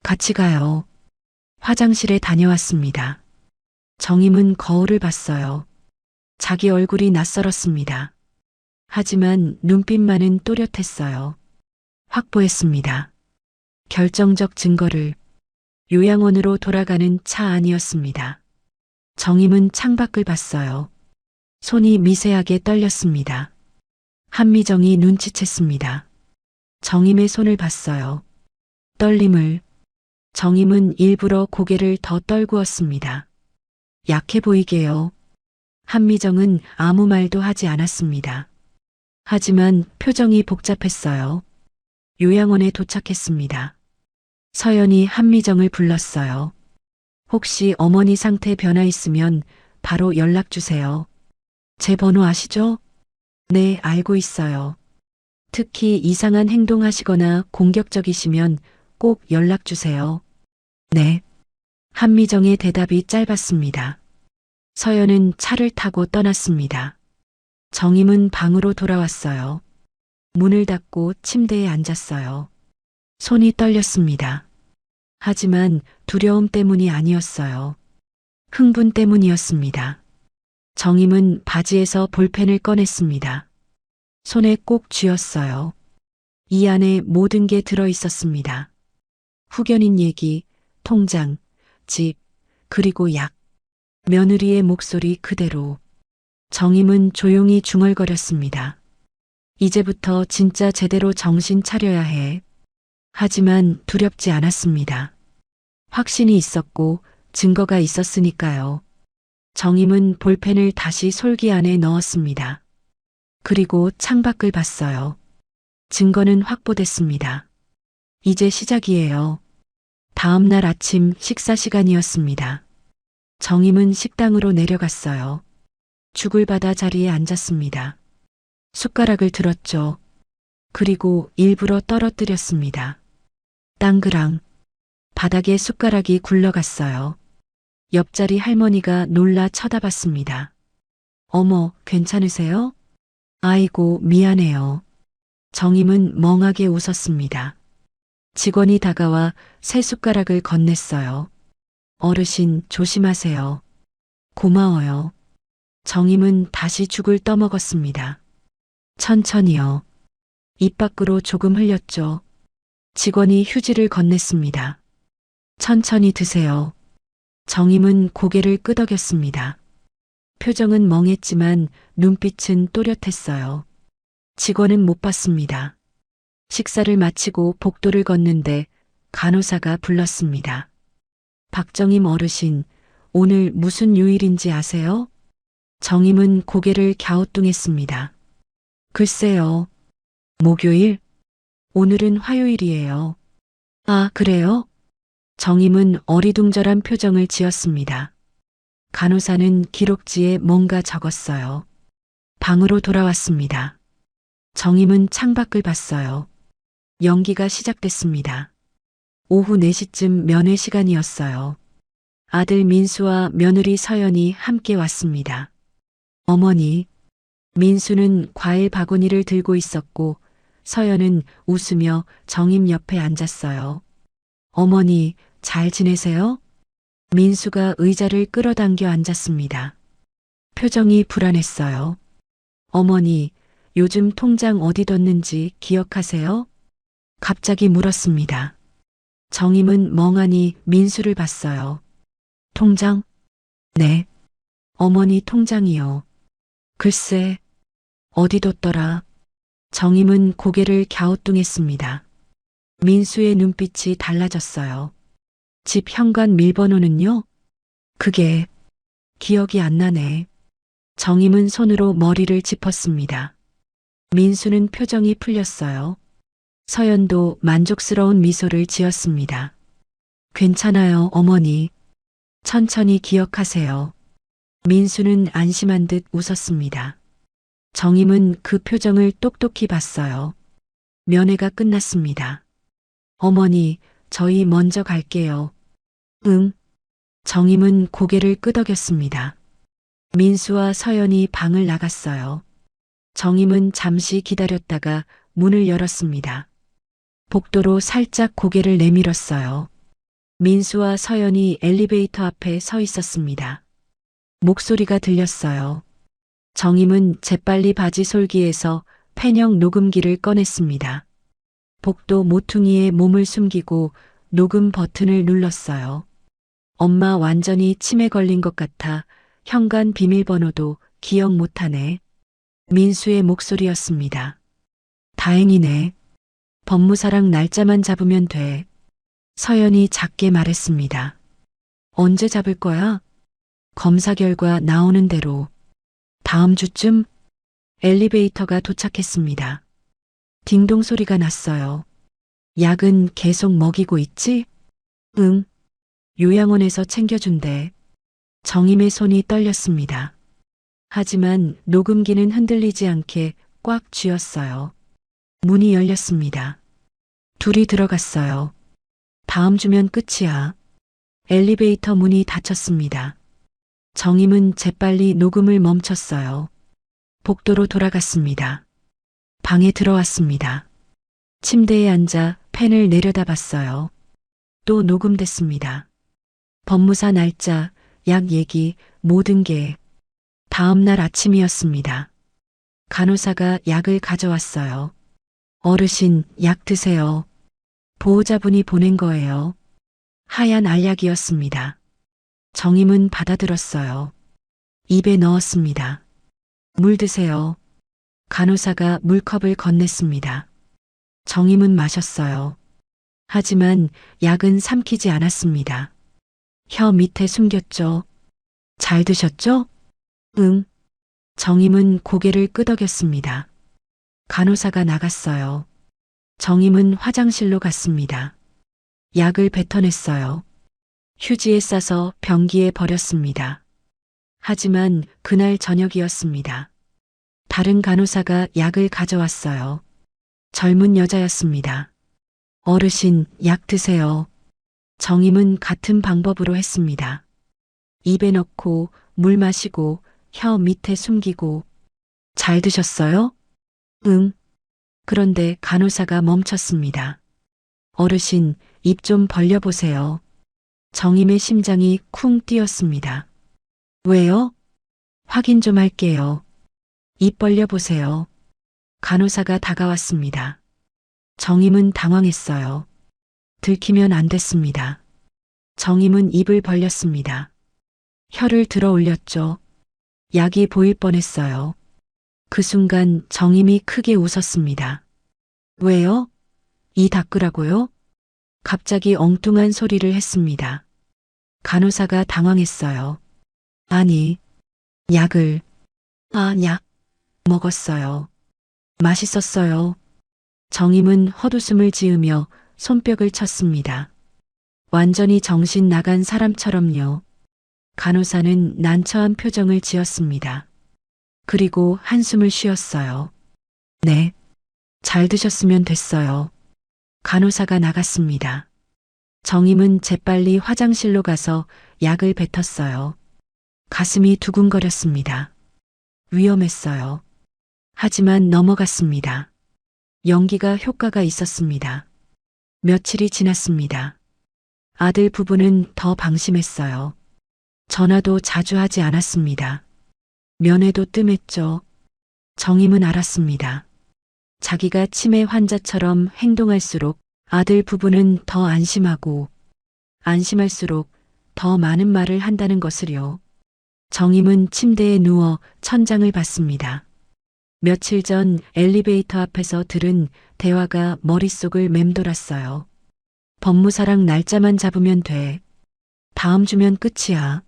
같이 가요. 화장실에 다녀왔습니다. 정임은 거울을 봤어요. 자기 얼굴이 낯설었습니다. 하지만 눈빛만은 또렷했어요. 확보했습니다. 결정적 증거를. 요양원으로 돌아가는 차 안이었습니다. 정임은 창밖을 봤어요. 손이 미세하게 떨렸습니다. 한미정이 눈치챘습니다. 정임의 손을 봤어요. 떨림을. 정임은 일부러 고개를 더 떨구었습니다. 약해 보이게요. 한미정은 아무 말도 하지 않았습니다. 하지만 표정이 복잡했어요. 요양원에 도착했습니다. 서연이 한미정을 불렀어요. 혹시 어머니 상태 변화 있으면 바로 연락 주세요. 제 번호 아시죠? 네, 알고 있어요. 특히 이상한 행동하시거나 공격적이시면 꼭 연락 주세요. 네. 한미정의 대답이 짧았습니다. 서연은 차를 타고 떠났습니다. 정임은 방으로 돌아왔어요. 문을 닫고 침대에 앉았어요. 손이 떨렸습니다. 하지만 두려움 때문이 아니었어요. 흥분 때문이었습니다. 정임은 바지에서 볼펜을 꺼냈습니다. 손에 꼭 쥐었어요. 이 안에 모든 게 들어 있었습니다. 후견인 얘기, 통장, 집, 그리고 약. 며느리의 목소리 그대로. 정임은 조용히 중얼거렸습니다. 이제부터 진짜 제대로 정신 차려야 해. 하지만 두렵지 않았습니다. 확신이 있었고 증거가 있었으니까요. 정임은 볼펜을 다시 솔기 안에 넣었습니다. 그리고 창밖을 봤어요. 증거는 확보됐습니다. 이제 시작이에요. 다음 날 아침 식사 시간이었습니다. 정임은 식당으로 내려갔어요. 죽을 받아 자리에 앉았습니다. 숟가락을 들었죠. 그리고 일부러 떨어뜨렸습니다. 땅그랑. 바닥에 숟가락이 굴러갔어요. 옆자리 할머니가 놀라 쳐다봤습니다. 어머, 괜찮으세요? 아이고, 미안해요. 정임은 멍하게 웃었습니다. 직원이 다가와 새 숟가락을 건넸어요. 어르신, 조심하세요. 고마워요. 정임은 다시 죽을 떠먹었습니다. 천천히요. 입 밖으로 조금 흘렸죠. 직원이 휴지를 건넸습니다. 천천히 드세요. 정임은 고개를 끄덕였습니다. 표정은 멍했지만 눈빛은 또렷했어요. 직원은 못 봤습니다. 식사를 마치고 복도를 걷는데 간호사가 불렀습니다. 박정임 어르신, 오늘 무슨 요일인지 아세요? 정임은 고개를 갸우뚱했습니다. 글쎄요. 목요일? 오늘은 화요일이에요. 아, 그래요? 정임은 어리둥절한 표정을 지었습니다. 간호사는 기록지에 뭔가 적었어요. 방으로 돌아왔습니다. 정임은 창밖을 봤어요. 연기가 시작됐습니다. 오후 4시쯤 면회 시간이었어요. 아들 민수와 며느리 서연이 함께 왔습니다. 어머니, 민수는 과일 바구니를 들고 있었고 서연은 웃으며 정임 옆에 앉았어요. 어머니, 잘 지내세요? 민수가 의자를 끌어당겨 앉았습니다. 표정이 불안했어요. 어머니, 요즘 통장 어디 뒀는지 기억하세요? 갑자기 물었습니다. 정임은 멍하니 민수를 봤어요. 통장? 네. 어머니 통장이요. 글쎄, 어디 뒀더라. 정임은 고개를 갸우뚱했습니다. 민수의 눈빛이 달라졌어요. 집 현관 밀번호는요? 그게 기억이 안 나네. 정임은 손으로 머리를 짚었습니다. 민수는 표정이 풀렸어요. 서연도 만족스러운 미소를 지었습니다. 괜찮아요, 어머니. 천천히 기억하세요. 민수는 안심한 듯 웃었습니다. 정임은 그 표정을 똑똑히 봤어요. 면회가 끝났습니다. 어머니, 저희 먼저 갈게요. 응. 정임은 고개를 끄덕였습니다. 민수와 서연이 방을 나갔어요. 정임은 잠시 기다렸다가 문을 열었습니다. 복도로 살짝 고개를 내밀었어요. 민수와 서연이 엘리베이터 앞에 서 있었습니다. 목소리가 들렸어요. 정임은 재빨리 바지 솔기에서 펜형 녹음기를 꺼냈습니다. 복도 모퉁이에 몸을 숨기고 녹음 버튼을 눌렀어요. 엄마 완전히 치매 걸린 것 같아 현관 비밀번호도 기억 못하네. 민수의 목소리였습니다. 다행이네. 법무사랑 날짜만 잡으면 돼. 서연이 작게 말했습니다. 언제 잡을 거야? 검사 결과 나오는 대로. 다음 주쯤 엘리베이터가 도착했습니다. 딩동 소리가 났어요. 약은 계속 먹이고 있지? 응. 요양원에서 챙겨준대. 정임의 손이 떨렸습니다. 하지만 녹음기는 흔들리지 않게 꽉 쥐었어요. 문이 열렸습니다. 둘이 들어갔어요. 다음 주면 끝이야. 엘리베이터 문이 닫혔습니다. 정임은 재빨리 녹음을 멈췄어요. 복도로 돌아갔습니다. 방에 들어왔습니다. 침대에 앉아 펜을 내려다봤어요. 또 녹음됐습니다. 법무사 날짜, 약 얘기, 모든 게. 다음 날 아침이었습니다. 간호사가 약을 가져왔어요. 어르신, 약 드세요. 보호자분이 보낸 거예요. 하얀 알약이었습니다. 정임은 받아들었어요. 입에 넣었습니다. 물 드세요. 간호사가 물컵을 건넸습니다. 정임은 마셨어요. 하지만 약은 삼키지 않았습니다. 혀 밑에 숨겼죠. 잘 드셨죠? 응. 정임은 고개를 끄덕였습니다. 간호사가 나갔어요. 정임은 화장실로 갔습니다. 약을 뱉어냈어요. 휴지에 싸서 변기에 버렸습니다. 하지만 그날 저녁이었습니다. 다른 간호사가 약을 가져왔어요. 젊은 여자였습니다. 어르신, 약 드세요. 정임은 같은 방법으로 했습니다. 입에 넣고 물 마시고 혀 밑에 숨기고. 잘 드셨어요? 응. 그런데 간호사가 멈췄습니다. 어르신, 입 좀 벌려보세요. 정임의 심장이 쿵 뛰었습니다. 왜요? 확인 좀 할게요. 입 벌려보세요. 간호사가 다가왔습니다. 정임은 당황했어요. 들키면 안 됐습니다. 정임은 입을 벌렸습니다. 혀를 들어 올렸죠. 약이 보일 뻔했어요. 그 순간 정임이 크게 웃었습니다. 왜요? 이 닦으라고요? 갑자기 엉뚱한 소리를 했습니다. 간호사가 당황했어요. 아니, 약을. 약. 먹었어요. 맛있었어요. 정임은 헛웃음을 지으며 손뼉을 쳤습니다. 완전히 정신 나간 사람처럼요. 간호사는 난처한 표정을 지었습니다. 그리고 한숨을 쉬었어요. 네. 잘 드셨으면 됐어요. 간호사가 나갔습니다. 정임은 재빨리 화장실로 가서 약을 뱉었어요. 가슴이 두근거렸습니다. 위험했어요. 하지만 넘어갔습니다. 연기가 효과가 있었습니다. 며칠이 지났습니다. 아들 부부는 더 방심했어요. 전화도 자주 하지 않았습니다. 면회도 뜸했죠. 정임은 알았습니다. 자기가 치매 환자처럼 행동할수록 아들 부부는 더 안심하고 안심할수록 더 많은 말을 한다는 것을요. 정임은 침대에 누워 천장을 봤습니다. 며칠 전 엘리베이터 앞에서 들은 대화가 머릿속을 맴돌았어요. 법무사랑 날짜만 잡으면 돼. 다음 주면 끝이야.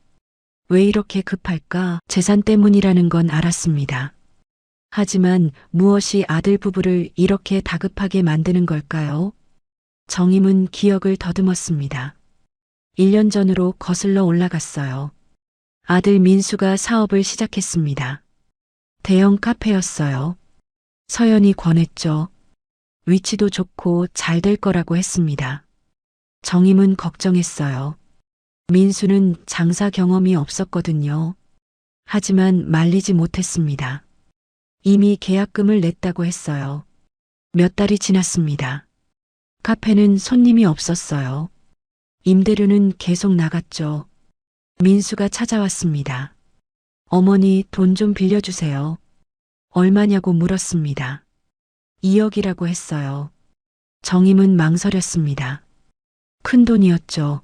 왜 이렇게 급할까? 재산 때문이라는 건 알았습니다. 하지만 무엇이 아들 부부를 이렇게 다급하게 만드는 걸까요? 정임은 기억을 더듬었습니다. 1년 전으로 거슬러 올라갔어요. 아들 민수가 사업을 시작했습니다. 대형 카페였어요. 서연이 권했죠. 위치도 좋고 잘 될 거라고 했습니다. 정임은 걱정했어요. 민수는 장사 경험이 없었거든요. 하지만 말리지 못했습니다. 이미 계약금을 냈다고 했어요. 몇 달이 지났습니다. 카페는 손님이 없었어요. 임대료는 계속 나갔죠. 민수가 찾아왔습니다. 어머니 돈 좀 빌려주세요. 얼마냐고 물었습니다. 2억이라고 했어요. 정임은 망설였습니다. 큰 돈이었죠.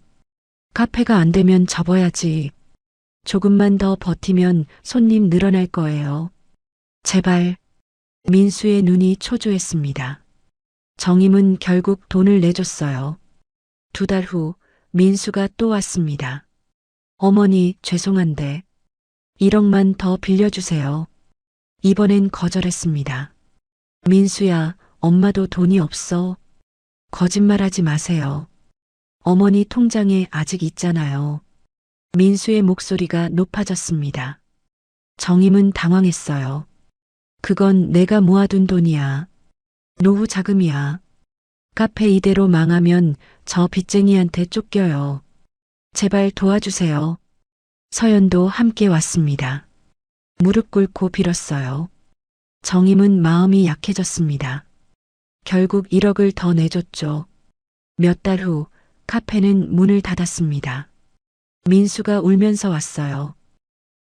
카페가 안 되면 접어야지. 조금만 더 버티면 손님 늘어날 거예요. 제발. 민수의 눈이 초조했습니다. 정임은 결국 돈을 내줬어요. 2달 후 민수가 또 왔습니다. 어머니 죄송한데 1억만 더 빌려주세요. 이번엔 거절했습니다. 민수야, 엄마도 돈이 없어. 거짓말하지 마세요. 어머니 통장에 아직 있잖아요. 민수의 목소리가 높아졌습니다. 정임은 당황했어요. 그건 내가 모아둔 돈이야. 노후 자금이야. 카페 이대로 망하면 저 빚쟁이한테 쫓겨요. 제발 도와주세요. 서연도 함께 왔습니다. 무릎 꿇고 빌었어요. 정임은 마음이 약해졌습니다. 결국 1억을 더 내줬죠. 몇 달 후 카페는 문을 닫았습니다. 민수가 울면서 왔어요.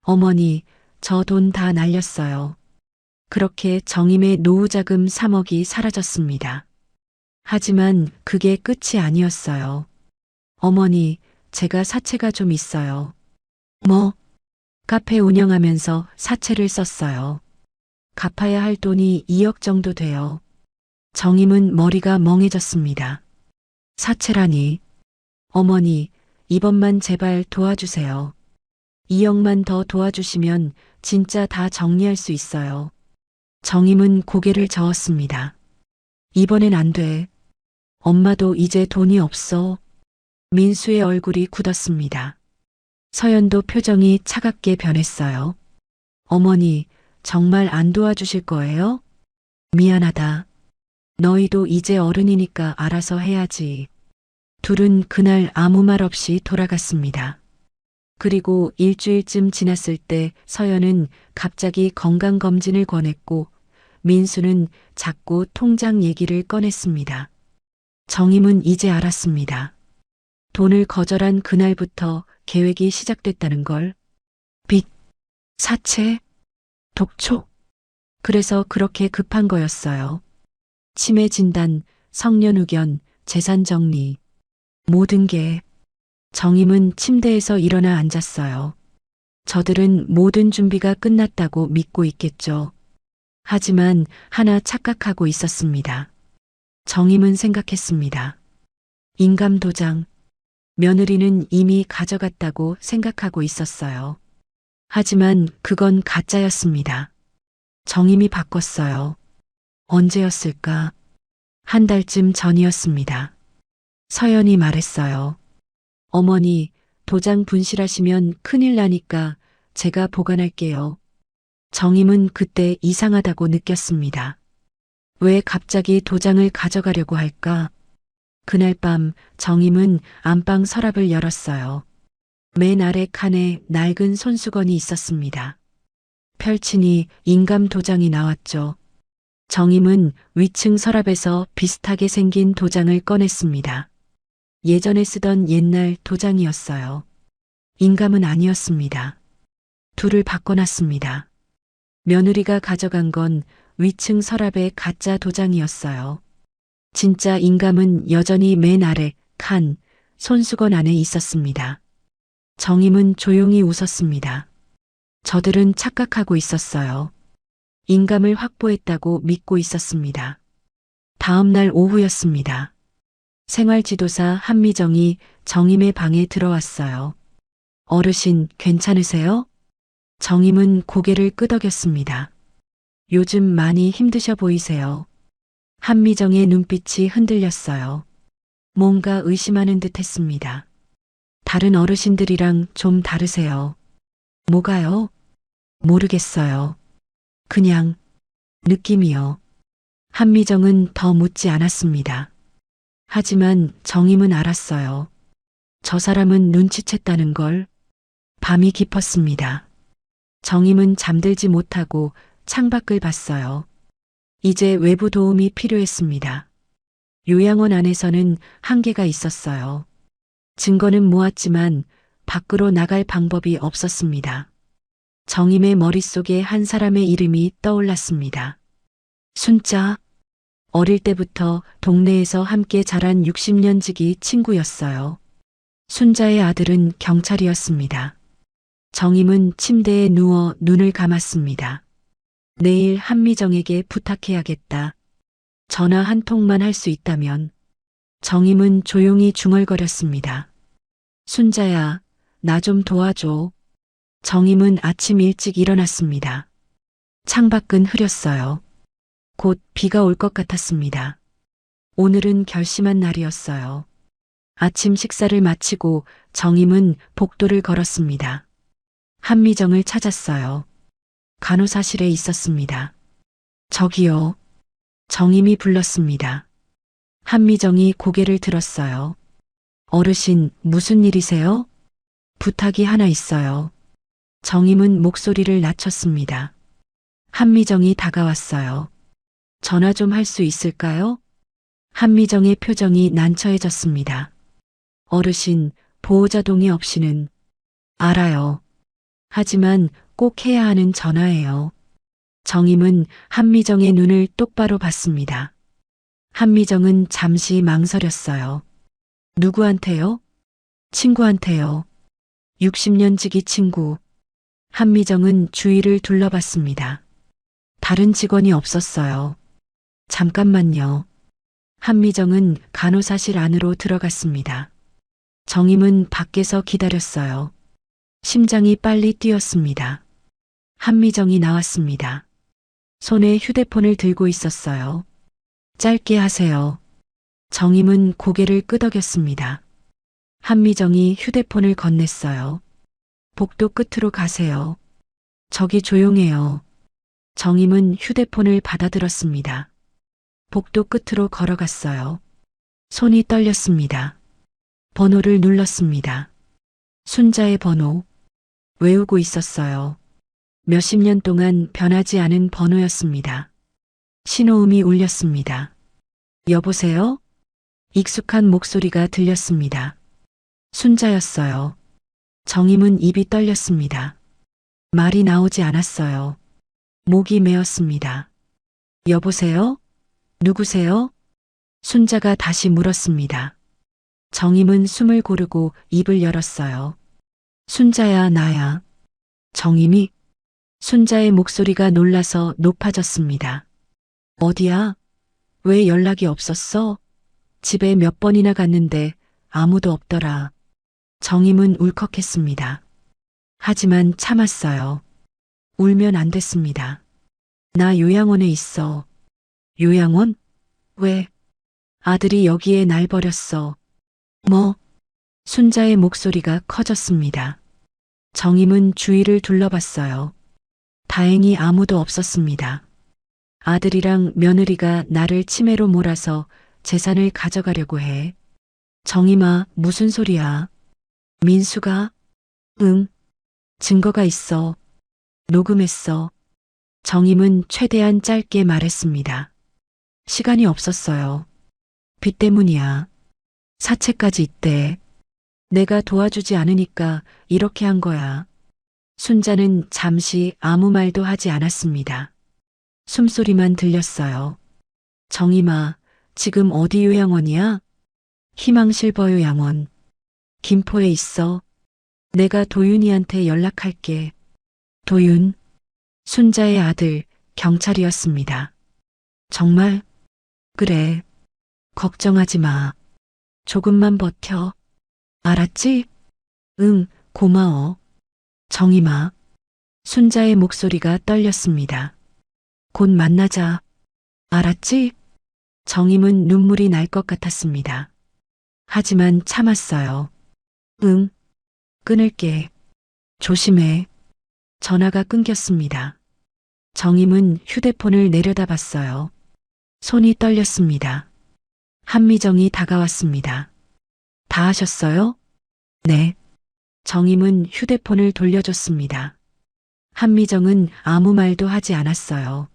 어머니, 저 돈 다 날렸어요. 그렇게 정임의 노후자금 3억이 사라졌습니다. 하지만 그게 끝이 아니었어요. 어머니, 제가 사채가 좀 있어요. 뭐? 카페 운영하면서 사채를 썼어요. 갚아야 할 돈이 2억 정도 돼요. 정임은 머리가 멍해졌습니다. 사채라니. 어머니, 이번만 제발 도와주세요. 2억만 더 도와주시면 진짜 다 정리할 수 있어요. 정임은 고개를 저었습니다. 이번엔 안 돼. 엄마도 이제 돈이 없어. 민수의 얼굴이 굳었습니다. 서연도 표정이 차갑게 변했어요. 어머니, 정말 안 도와주실 거예요? 미안하다. 너희도 이제 어른이니까 알아서 해야지. 둘은 그날 아무 말 없이 돌아갔습니다. 그리고 일주일쯤 지났을 때 서연은 갑자기 건강검진을 권했고 민수는 자꾸 통장 얘기를 꺼냈습니다. 정임은 이제 알았습니다. 돈을 거절한 그날부터 계획이 시작됐다는 걸. 빚, 사채, 독촉. 그래서 그렇게 급한 거였어요. 치매 진단, 성년 후견, 재산 정리. 모든 게. 정임은 침대에서 일어나 앉았어요. 저들은 모든 준비가 끝났다고 믿고 있겠죠. 하지만 하나 착각하고 있었습니다. 정임은 생각했습니다. 인감 도장. 며느리는 이미 가져갔다고 생각하고 있었어요. 하지만 그건 가짜였습니다. 정임이 바꿨어요. 언제였을까? 한 달쯤 전이었습니다. 서연이 말했어요. 어머니, 도장 분실하시면 큰일 나니까 제가 보관할게요. 정임은 그때 이상하다고 느꼈습니다. 왜 갑자기 도장을 가져가려고 할까? 그날 밤 정임은 안방 서랍을 열었어요. 맨 아래 칸에 낡은 손수건이 있었습니다. 펼치니 인감 도장이 나왔죠. 정임은 위층 서랍에서 비슷하게 생긴 도장을 꺼냈습니다. 예전에 쓰던 옛날 도장이었어요. 인감은 아니었습니다. 둘을 바꿔놨습니다. 며느리가 가져간 건 위층 서랍의 가짜 도장이었어요. 진짜 인감은 여전히 맨 아래 칸 손수건 안에 있었습니다. 정임은 조용히 웃었습니다. 저들은 착각하고 있었어요. 인감을 확보했다고 믿고 있었습니다. 다음 날 오후였습니다. 생활지도사 한미정이 정임의 방에 들어왔어요. 어르신, 괜찮으세요? 정임은 고개를 끄덕였습니다. 요즘 많이 힘드셔 보이세요. 한미정의 눈빛이 흔들렸어요. 뭔가 의심하는 듯 했습니다. 다른 어르신들이랑 좀 다르세요. 뭐가요? 모르겠어요. 그냥 느낌이요. 한미정은 더 묻지 않았습니다. 하지만 정임은 알았어요. 저 사람은 눈치챘다는 걸. 밤이 깊었습니다. 정임은 잠들지 못하고 창밖을 봤어요. 이제 외부 도움이 필요했습니다. 요양원 안에서는 한계가 있었어요. 증거는 모았지만 밖으로 나갈 방법이 없었습니다. 정임의 머릿속에 한 사람의 이름이 떠올랐습니다. 순자. 어릴 때부터 동네에서 함께 자란 60년 지기 친구였어요. 순자의 아들은 경찰이었습니다. 정임은 침대에 누워 눈을 감았습니다. 내일 한미정에게 부탁해야겠다. 전화 한 통만 할 수 있다면. 정임은 조용히 중얼거렸습니다. 순자야, 나 좀 도와줘. 정임은 아침 일찍 일어났습니다. 창밖은 흐렸어요. 곧 비가 올 것 같았습니다. 오늘은 결심한 날이었어요. 아침 식사를 마치고 정임은 복도를 걸었습니다. 한미정을 찾았어요. 간호사실에 있었습니다. 저기요. 정임이 불렀습니다. 한미정이 고개를 들었어요. 어르신, 무슨 일이세요? 부탁이 하나 있어요. 정임은 목소리를 낮췄습니다. 한미정이 다가왔어요. 전화 좀 할 수 있을까요? 한미정의 표정이 난처해졌습니다. 어르신, 보호자 동의 없이는. 알아요. 하지만 꼭 해야 하는 전화예요. 정임은 한미정의 눈을 똑바로 봤습니다. 한미정은 잠시 망설였어요. 누구한테요? 친구한테요. 60년 지기 친구. 한미정은 주위를 둘러봤습니다. 다른 직원이 없었어요. 잠깐만요. 한미정은 간호사실 안으로 들어갔습니다. 정임은 밖에서 기다렸어요. 심장이 빨리 뛰었습니다. 한미정이 나왔습니다. 손에 휴대폰을 들고 있었어요. 짧게 하세요. 정임은 고개를 끄덕였습니다. 한미정이 휴대폰을 건넸어요. 복도 끝으로 가세요. 저기 조용해요. 정임은 휴대폰을 받아들었습니다. 복도 끝으로 걸어갔어요. 손이 떨렸습니다. 번호를 눌렀습니다. 순자의 번호. 외우고 있었어요. 몇십 년 동안 변하지 않은 번호였습니다. 신호음이 울렸습니다. 여보세요? 익숙한 목소리가 들렸습니다. 순자였어요. 정임은 입이 떨렸습니다. 말이 나오지 않았어요. 목이 메었습니다. 여보세요? 누구세요? 순자가 다시 물었습니다. 정임은 숨을 고르고 입을 열었어요. 순자야, 나야. 정임이? 순자의 목소리가 놀라서 높아졌습니다. 어디야? 왜 연락이 없었어? 집에 몇 번이나 갔는데 아무도 없더라. 정임은 울컥했습니다. 하지만 참았어요. 울면 안 됐습니다. 나 요양원에 있어. 요양원? 왜? 아들이 여기에 날 버렸어. 뭐? 순자의 목소리가 커졌습니다. 정임은 주위를 둘러봤어요. 다행히 아무도 없었습니다. 아들이랑 며느리가 나를 치매로 몰아서 재산을 가져가려고 해. 정임아, 무슨 소리야? 민수가? 응. 증거가 있어. 녹음했어. 정임은 최대한 짧게 말했습니다. 시간이 없었어요. 빚 때문이야. 사채까지 있대. 내가 도와주지 않으니까 이렇게 한 거야. 순자는 잠시 아무 말도 하지 않았습니다. 숨소리만 들렸어요. 정임아, 지금 어디 요양원이야? 희망실버 요양원. 김포에 있어. 내가 도윤이한테 연락할게. 도윤. 순자의 아들, 경찰이었습니다. 정말? 그래. 걱정하지 마. 조금만 버텨. 알았지? 응, 고마워. 정임아. 순자의 목소리가 떨렸습니다. 곧 만나자. 알았지? 정임은 눈물이 날 것 같았습니다. 하지만 참았어요. 응, 끊을게. 조심해. 전화가 끊겼습니다. 정임은 휴대폰을 내려다봤어요. 손이 떨렸습니다. 한미정이 다가왔습니다. 다 하셨어요? 네. 정임은 휴대폰을 돌려줬습니다. 한미정은 아무 말도 하지 않았어요.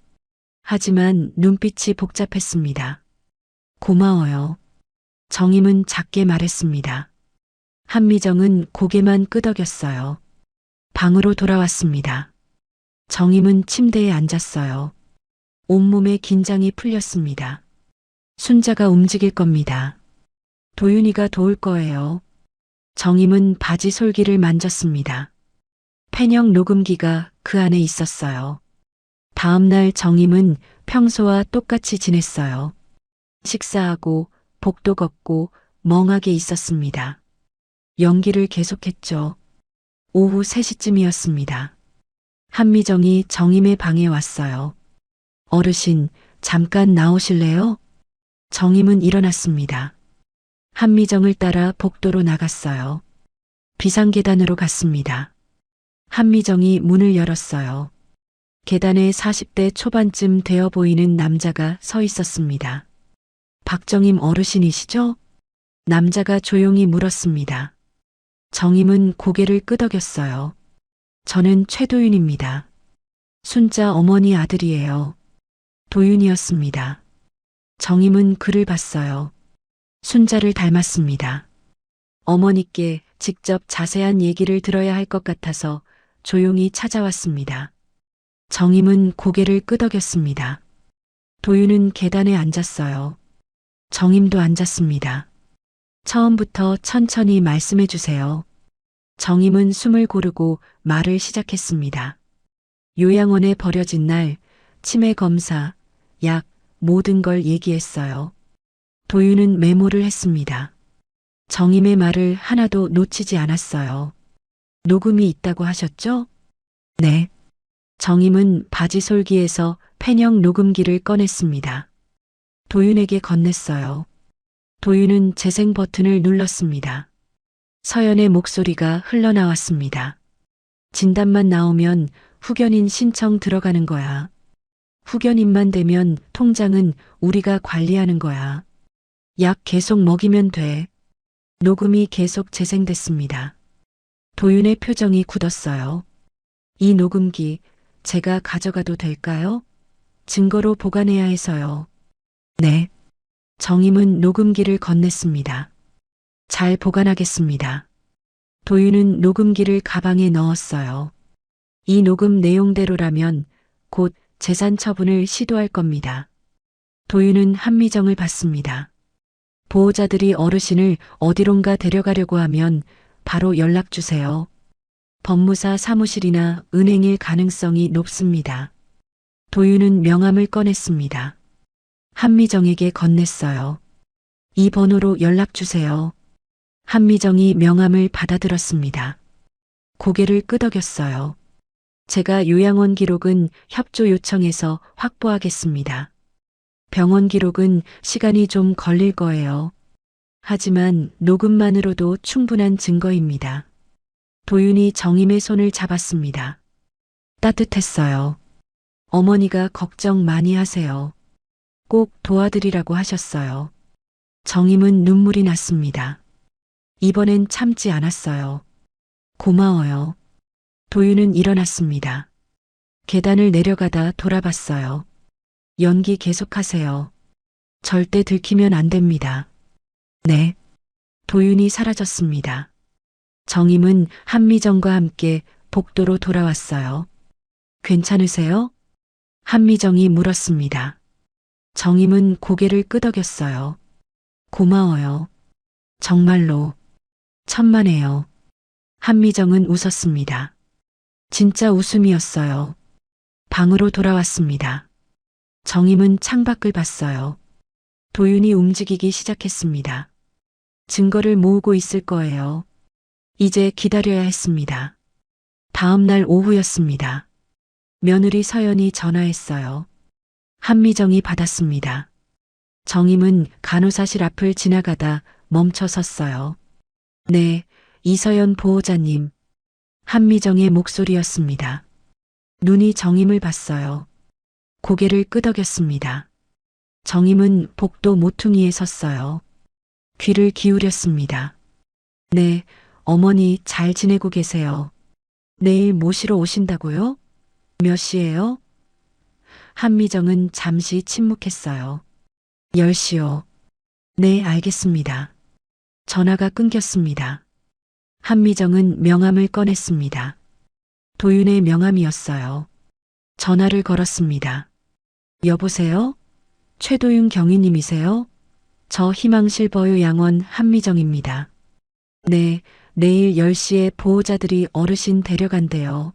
하지만 눈빛이 복잡했습니다. 고마워요. 정임은 작게 말했습니다. 한미정은 고개만 끄덕였어요. 방으로 돌아왔습니다. 정임은 침대에 앉았어요. 온몸에 긴장이 풀렸습니다. 순자가 움직일 겁니다. 도윤이가 도울 거예요. 정임은 바지 솔기를 만졌습니다. 팬형 녹음기가 그 안에 있었어요. 다음 날 정임은 평소와 똑같이 지냈어요. 식사하고 복도 걷고 멍하게 있었습니다. 연기를 계속했죠. 오후 3시쯤이었습니다. 한미정이 정임의 방에 왔어요. 어르신, 잠깐 나오실래요? 정임은 일어났습니다. 한미정을 따라 복도로 나갔어요. 비상계단으로 갔습니다. 한미정이 문을 열었어요. 계단에 40대 초반쯤 되어 보이는 남자가 서 있었습니다. 박정임 어르신이시죠? 남자가 조용히 물었습니다. 정임은 고개를 끄덕였어요. 저는 최도윤입니다. 순자 어머니 아들이에요. 도윤이었습니다. 정임은 그를 봤어요. 순자를 닮았습니다. 어머니께 직접 자세한 얘기를 들어야 할 것 같아서 조용히 찾아왔습니다. 정임은 고개를 끄덕였습니다. 도윤은 계단에 앉았어요. 정임도 앉았습니다. 처음부터 천천히 말씀해 주세요. 정임은 숨을 고르고 말을 시작했습니다. 요양원에 버려진 날, 치매 검사, 약, 모든 걸 얘기했어요. 도윤은 메모를 했습니다. 정임의 말을 하나도 놓치지 않았어요. 녹음이 있다고 하셨죠? 네. 정임은 바지 솔기에서 팬형 녹음기를 꺼냈습니다. 도윤에게 건넸어요. 도윤은 재생 버튼을 눌렀습니다. 서연의 목소리가 흘러나왔습니다. 진단만 나오면 후견인 신청 들어가는 거야. 후견인만 되면 통장은 우리가 관리하는 거야. 약 계속 먹이면 돼. 녹음이 계속 재생됐습니다. 도윤의 표정이 굳었어요. 이 녹음기 제가 가져가도 될까요? 증거로 보관해야 해서요. 네. 정임은 녹음기를 건넸습니다. 잘 보관하겠습니다. 도윤은 녹음기를 가방에 넣었어요. 이 녹음 내용대로라면 곧 재산 처분을 시도할 겁니다. 도윤은 한미정을 봤습니다. 보호자들이 어르신을 어디론가 데려가려고 하면 바로 연락 주세요. 법무사 사무실이나 은행일 가능성이 높습니다. 도윤은 명함을 꺼냈습니다. 한미정에게 건넸어요. 이 번호로 연락 주세요. 한미정이 명함을 받아들었습니다. 고개를 끄덕였어요. 제가 요양원 기록은 협조 요청해서 확보하겠습니다. 병원 기록은 시간이 좀 걸릴 거예요. 하지만 녹음만으로도 충분한 증거입니다. 도윤이 정임의 손을 잡았습니다. 따뜻했어요. 어머니가 걱정 많이 하세요. 꼭 도와드리라고 하셨어요. 정임은 눈물이 났습니다. 이번엔 참지 않았어요. 고마워요. 도윤은 일어났습니다. 계단을 내려가다 돌아봤어요. 연기 계속하세요. 절대 들키면 안 됩니다. 네. 도윤이 사라졌습니다. 정임은 한미정과 함께 복도로 돌아왔어요. 괜찮으세요? 한미정이 물었습니다. 정임은 고개를 끄덕였어요. 고마워요. 정말로. 천만에요. 한미정은 웃었습니다. 진짜 웃음이었어요. 방으로 돌아왔습니다. 정임은 창밖을 봤어요. 도윤이 움직이기 시작했습니다. 증거를 모으고 있을 거예요. 이제 기다려야 했습니다. 다음 날 오후였습니다. 며느리 서연이 전화했어요. 한미정이 받았습니다. 정임은 간호사실 앞을 지나가다 멈춰 섰어요. 네, 이서연 보호자님. 한미정의 목소리였습니다. 눈이 정임을 봤어요. 고개를 끄덕였습니다. 정임은 복도 모퉁이에 섰어요. 귀를 기울였습니다. 네, 어머니 잘 지내고 계세요. 내일 모시러 오신다고요? 몇 시예요? 한미정은 잠시 침묵했어요. 10시요. 네, 알겠습니다. 전화가 끊겼습니다. 한미정은 명함을 꺼냈습니다. 도윤의 명함이었어요. 전화를 걸었습니다. 여보세요? 최도윤 경위님이세요? 저 희망실버요 양원 한미정입니다. 네, 내일 10시에 보호자들이 어르신 데려간대요.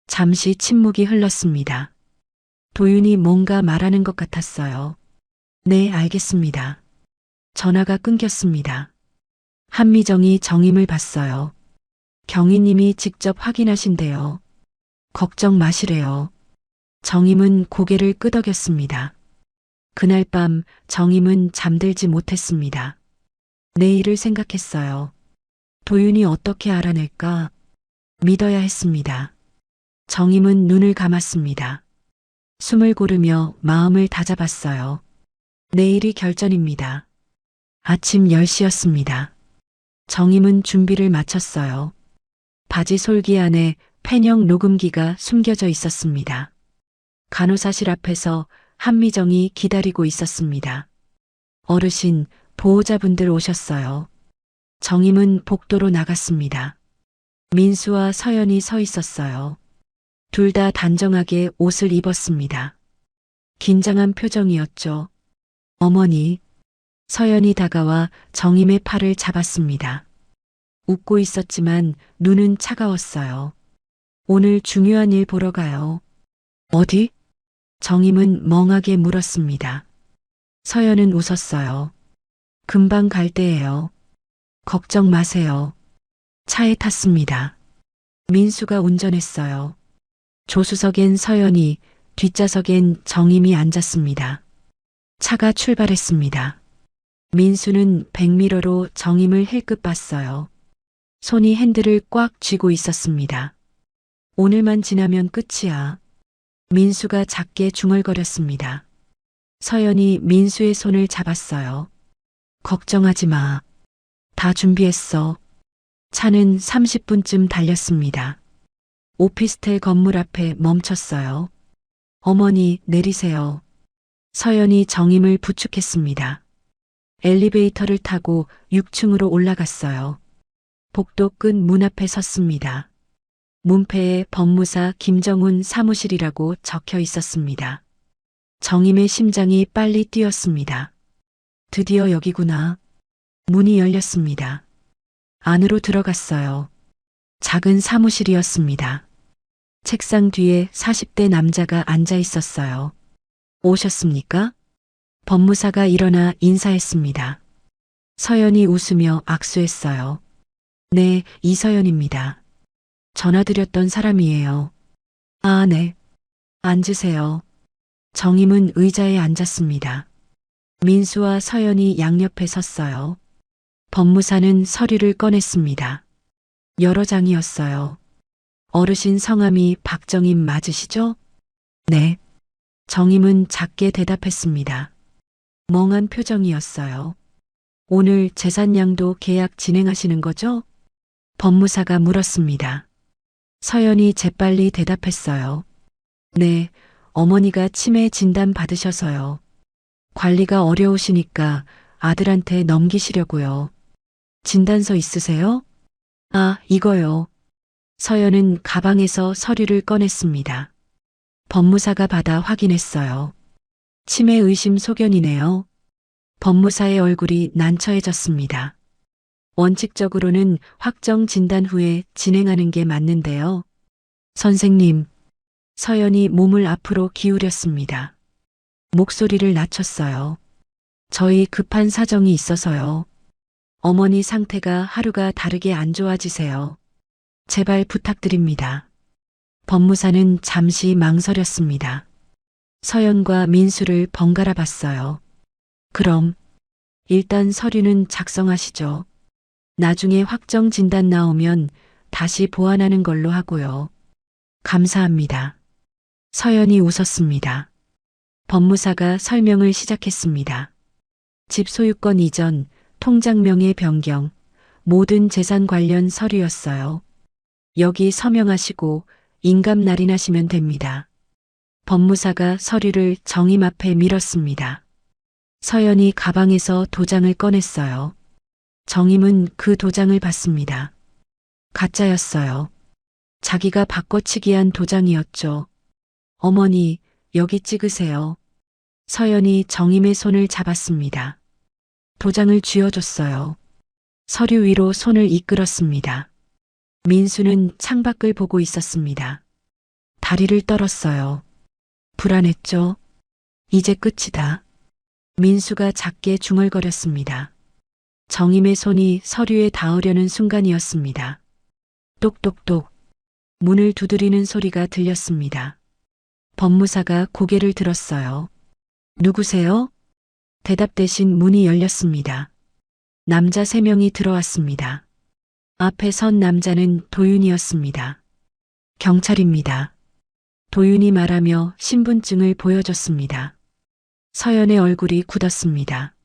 잠시 침묵이 흘렀습니다. 도윤이 뭔가 말하는 것 같았어요. 네, 알겠습니다. 전화가 끊겼습니다. 한미정이 정임을 봤어요. 경위님이 직접 확인하신대요. 걱정 마시래요. 정임은 고개를 끄덕였습니다. 그날 밤 정임은 잠들지 못했습니다. 내일을 생각했어요. 도윤이 어떻게 알아낼까? 믿어야 했습니다. 정임은 눈을 감았습니다. 숨을 고르며 마음을 다잡았어요. 내일이 결전입니다. 아침 10시였습니다. 정임은 준비를 마쳤어요. 바지 솔기 안에 펜형 녹음기가 숨겨져 있었습니다. 간호사실 앞에서 한미정이 기다리고 있었습니다. 어르신, 보호자분들 오셨어요. 정임은 복도로 나갔습니다. 민수와 서연이 서 있었어요. 둘 다 단정하게 옷을 입었습니다. 긴장한 표정이었죠. 어머니, 서연이 다가와 정임의 팔을 잡았습니다. 웃고 있었지만 눈은 차가웠어요. 오늘 중요한 일 보러 가요. 어디? 정임은 멍하게 물었습니다. 서연은 웃었어요. 금방 갈 때예요. 걱정 마세요. 차에 탔습니다. 민수가 운전했어요. 조수석엔 서연이, 뒷좌석엔 정임이 앉았습니다. 차가 출발했습니다. 민수는 백미러로 정임을 힐끗 봤어요. 손이 핸들을 꽉 쥐고 있었습니다. 오늘만 지나면 끝이야. 민수가 작게 중얼거렸습니다. 서연이 민수의 손을 잡았어요. 걱정하지 마. 다 준비했어. 차는 30분쯤 달렸습니다. 오피스텔 건물 앞에 멈췄어요. 어머니, 내리세요. 서연이 정임을 부축했습니다. 엘리베이터를 타고 6층으로 올라갔어요. 복도 끝 문 앞에 섰습니다. 문패에 법무사 김정훈 사무실이라고 적혀 있었습니다. 정임의 심장이 빨리 뛰었습니다. 드디어 여기구나. 문이 열렸습니다. 안으로 들어갔어요. 작은 사무실이었습니다. 책상 뒤에 40대 남자가 앉아 있었어요. 오셨습니까? 법무사가 일어나 인사했습니다. 서연이 웃으며 악수했어요. 네, 이서연입니다. 전화드렸던 사람이에요. 아, 네. 앉으세요. 정임은 의자에 앉았습니다. 민수와 서연이 양옆에 섰어요. 법무사는 서류를 꺼냈습니다. 여러 장이었어요. 어르신 성함이 박정임 맞으시죠? 네. 정임은 작게 대답했습니다. 멍한 표정이었어요. 오늘 재산양도 계약 진행하시는 거죠? 법무사가 물었습니다. 서연이 재빨리 대답했어요. 네, 어머니가 치매 진단 받으셔서요. 관리가 어려우시니까 아들한테 넘기시려고요. 진단서 있으세요? 아, 이거요. 서연은 가방에서 서류를 꺼냈습니다. 법무사가 받아 확인했어요. 치매 의심 소견이네요. 법무사의 얼굴이 난처해졌습니다. 원칙적으로는 확정 진단 후에 진행하는 게 맞는데요. 선생님, 서연이 몸을 앞으로 기울였습니다. 목소리를 낮췄어요. 저희 급한 사정이 있어서요. 어머니 상태가 하루가 다르게 안 좋아지세요. 제발 부탁드립니다. 법무사는 잠시 망설였습니다. 서연과 민수를 번갈아 봤어요. 그럼 일단 서류는 작성하시죠. 나중에 확정 진단 나오면 다시 보완하는 걸로 하고요. 감사합니다. 서연이 웃었습니다. 법무사가 설명을 시작했습니다. 집 소유권 이전, 통장명의 변경, 모든 재산 관련 서류였어요. 여기 서명하시고 인감 날인하시면 됩니다. 법무사가 서류를 정임 앞에 밀었습니다. 서연이 가방에서 도장을 꺼냈어요. 정임은 그 도장을 봤습니다. 가짜였어요. 자기가 바꿔치기한 도장이었죠. 어머니, 여기 찍으세요. 서연이 정임의 손을 잡았습니다. 도장을 쥐어줬어요. 서류 위로 손을 이끌었습니다. 민수는 창밖을 보고 있었습니다. 다리를 떨었어요. 불안했죠? 이제 끝이다. 민수가 작게 중얼거렸습니다. 정임의 손이 서류에 닿으려는 순간이었습니다. 똑똑똑. 문을 두드리는 소리가 들렸습니다. 법무사가 고개를 들었어요. 누구세요? 대답 대신 문이 열렸습니다. 남자 3명이 들어왔습니다. 앞에 선 남자는 도윤이었습니다. 경찰입니다. 도윤이 말하며 신분증을 보여줬습니다. 서연의 얼굴이 굳었습니다.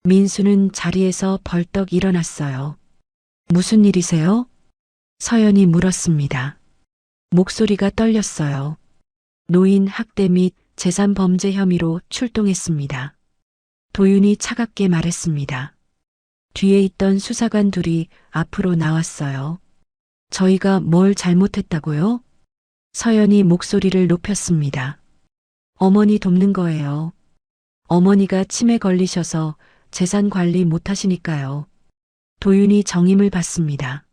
민수는 자리에서 벌떡 일어났어요. 무슨 일이세요? 서연이 물었습니다. 목소리가 떨렸어요. 노인 학대 및 재산 범죄 혐의로 출동했습니다. 도윤이 차갑게 말했습니다. 뒤에 있던 수사관 둘이 앞으로 나왔어요. 저희가 뭘 잘못했다고요? 서연이 목소리를 높였습니다. 어머니 돕는 거예요. 어머니가 치매 걸리셔서 재산 관리 못하시니까요. 도윤이 정임을 받습니다.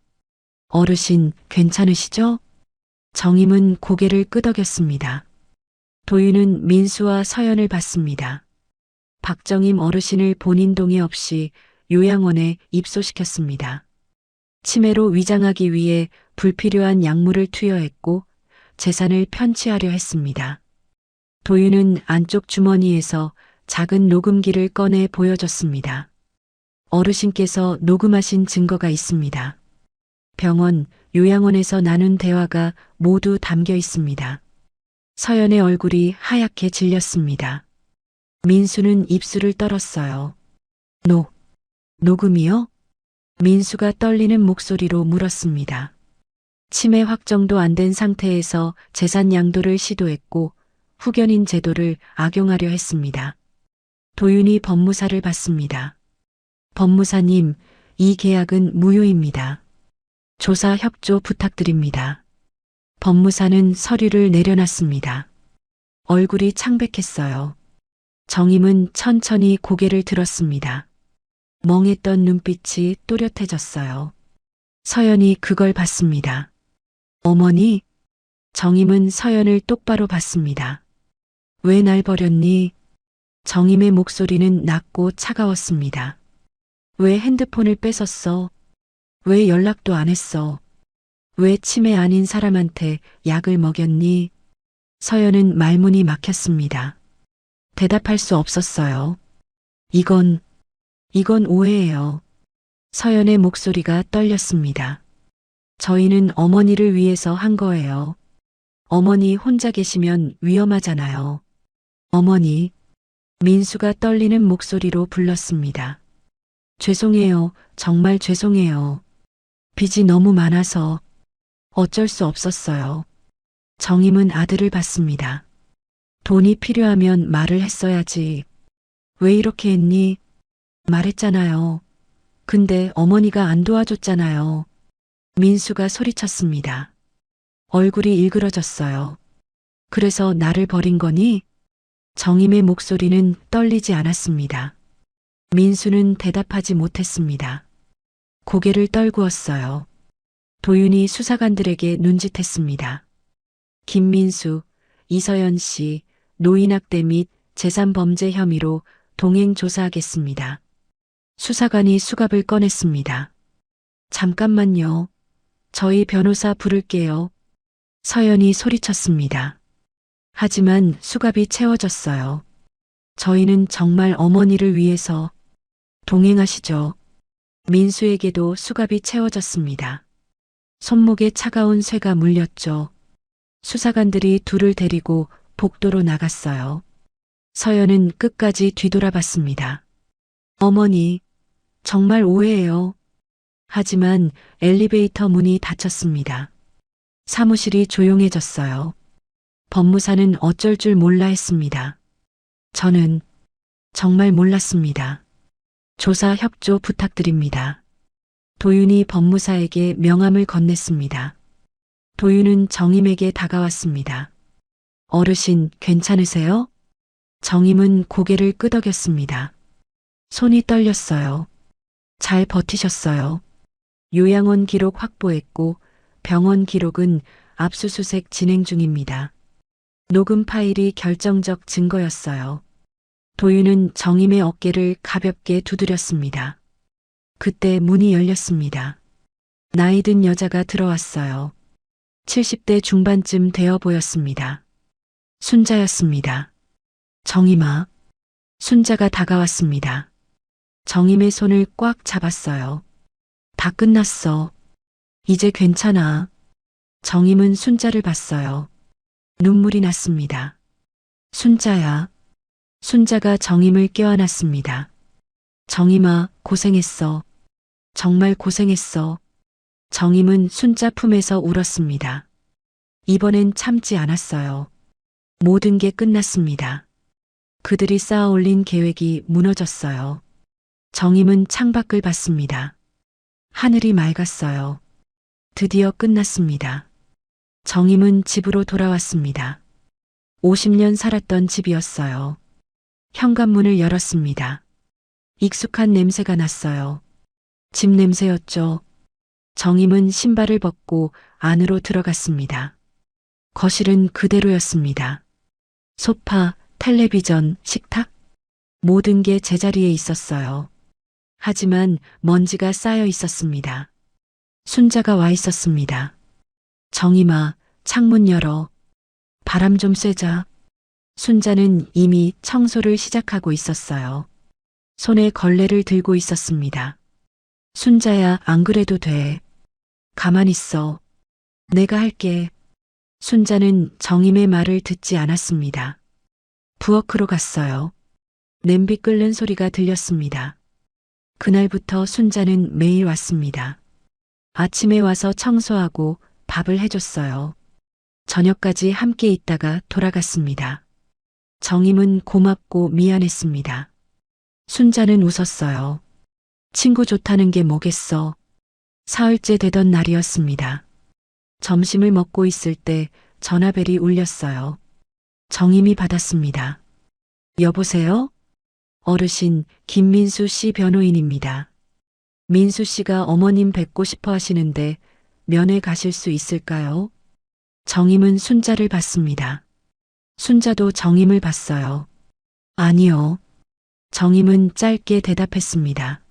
어르신 괜찮으시죠? 정임은 고개를 끄덕였습니다. 도윤은 민수와 서연을 받습니다. 박정임 어르신을 본인 동의 없이 요양원에 입소시켰습니다. 치매로 위장하기 위해 불필요한 약물을 투여했고 재산을 편취하려 했습니다. 도윤은 안쪽 주머니에서 작은 녹음기를 꺼내 보여줬습니다. 어르신께서 녹음하신 증거가 있습니다. 병원, 요양원에서 나눈 대화가 모두 담겨 있습니다. 서연의 얼굴이 하얗게 질렸습니다. 민수는 입술을 떨었어요. 녹음이요? 민수가 떨리는 목소리로 물었습니다. 치매 확정도 안 된 상태에서 재산 양도를 시도했고 후견인 제도를 악용하려 했습니다. 도윤이 법무사를 받습니다. 법무사님, 이 계약은 무효입니다. 조사 협조 부탁드립니다. 법무사는 서류를 내려놨습니다. 얼굴이 창백했어요. 정임은 천천히 고개를 들었습니다. 멍했던 눈빛이 또렷해졌어요. 서연이 그걸 봤습니다. 어머니? 정임은 서연을 똑바로 봤습니다. 왜 날 버렸니? 정임의 목소리는 낮고 차가웠습니다. 왜 핸드폰을 뺏었어? 왜 연락도 안 했어? 왜 치매 아닌 사람한테 약을 먹였니? 서연은 말문이 막혔습니다. 대답할 수 없었어요. 이건 오해예요. 서연의 목소리가 떨렸습니다. 저희는 어머니를 위해서 한 거예요. 어머니 혼자 계시면 위험하잖아요. 어머니, 민수가 떨리는 목소리로 불렀습니다. 죄송해요. 정말 죄송해요. 빚이 너무 많아서 어쩔 수 없었어요. 정임은 아들을 봤습니다. 돈이 필요하면 말을 했어야지. 왜 이렇게 했니? 말했잖아요. 근데 어머니가 안 도와줬잖아요. 민수가 소리쳤습니다. 얼굴이 일그러졌어요. 그래서 나를 버린 거니? 정임의 목소리는 떨리지 않았습니다. 민수는 대답하지 못했습니다. 고개를 떨구었어요. 도윤이 수사관들에게 눈짓했습니다. 김민수, 이서연 씨, 노인학대 및 재산범죄 혐의로 동행 조사하겠습니다. 수사관이 수갑을 꺼냈습니다. 잠깐만요. 저희 변호사 부를게요. 서연이 소리쳤습니다. 하지만 수갑이 채워졌어요. 저희는 정말 어머니를 위해서 동행하시죠. 민수에게도 수갑이 채워졌습니다. 손목에 차가운 쇠가 물렸죠. 수사관들이 둘을 데리고 복도로 나갔어요. 서연은 끝까지 뒤돌아봤습니다. 어머니, 정말 오해예요. 하지만 엘리베이터 문이 닫혔습니다. 사무실이 조용해졌어요. 법무사는 어쩔 줄 몰라 했습니다. 저는 정말 몰랐습니다. 조사 협조 부탁드립니다. 도윤이 법무사에게 명함을 건넸습니다. 도윤은 정임에게 다가왔습니다. 어르신, 괜찮으세요? 정임은 고개를 끄덕였습니다. 손이 떨렸어요. 잘 버티셨어요. 요양원 기록 확보했고 병원 기록은 압수수색 진행 중입니다. 녹음 파일이 결정적 증거였어요. 도윤은 정임의 어깨를 가볍게 두드렸습니다. 그때 문이 열렸습니다. 나이든 여자가 들어왔어요. 70대 중반쯤 되어 보였습니다. 순자였습니다. 정임아. 순자가 다가왔습니다. 정임의 손을 꽉 잡았어요. 다 끝났어. 이제 괜찮아. 정임은 순자를 봤어요. 눈물이 났습니다. 순자야. 순자가 정임을 껴안았습니다. 정임아, 고생했어. 정말 고생했어. 정임은 순자 품에서 울었습니다. 이번엔 참지 않았어요. 모든 게 끝났습니다. 그들이 쌓아 올린 계획이 무너졌어요. 정임은 창밖을 봤습니다. 하늘이 맑았어요. 드디어 끝났습니다. 정임은 집으로 돌아왔습니다. 50년 살았던 집이었어요. 현관문을 열었습니다. 익숙한 냄새가 났어요. 집 냄새였죠. 정임은 신발을 벗고 안으로 들어갔습니다. 거실은 그대로였습니다. 소파, 텔레비전, 식탁, 모든 게 제자리에 있었어요. 하지만 먼지가 쌓여 있었습니다. 순자가 와 있었습니다. 정임아, 창문 열어. 바람 좀 쐬자. 순자는 이미 청소를 시작하고 있었어요. 손에 걸레를 들고 있었습니다. 순자야, 안 그래도 돼. 가만 있어. 내가 할게. 순자는 정임의 말을 듣지 않았습니다. 부엌으로 갔어요. 냄비 끓는 소리가 들렸습니다. 그날부터 순자는 매일 왔습니다. 아침에 와서 청소하고 밥을 해줬어요. 저녁까지 함께 있다가 돌아갔습니다. 정임은 고맙고 미안했습니다. 순자는 웃었어요. 친구 좋다는 게 뭐겠어. 사흘째 되던 날이었습니다. 점심을 먹고 있을 때 전화벨이 울렸어요. 정임이 받았습니다. 여보세요? 어르신, 김민수 씨 변호인입니다. 민수 씨가 어머님 뵙고 싶어 하시는데 면회 가실 수 있을까요? 정임은 순자를 봤습니다. 순자도 정임을 봤어요. 아니요. 정임은 짧게 대답했습니다.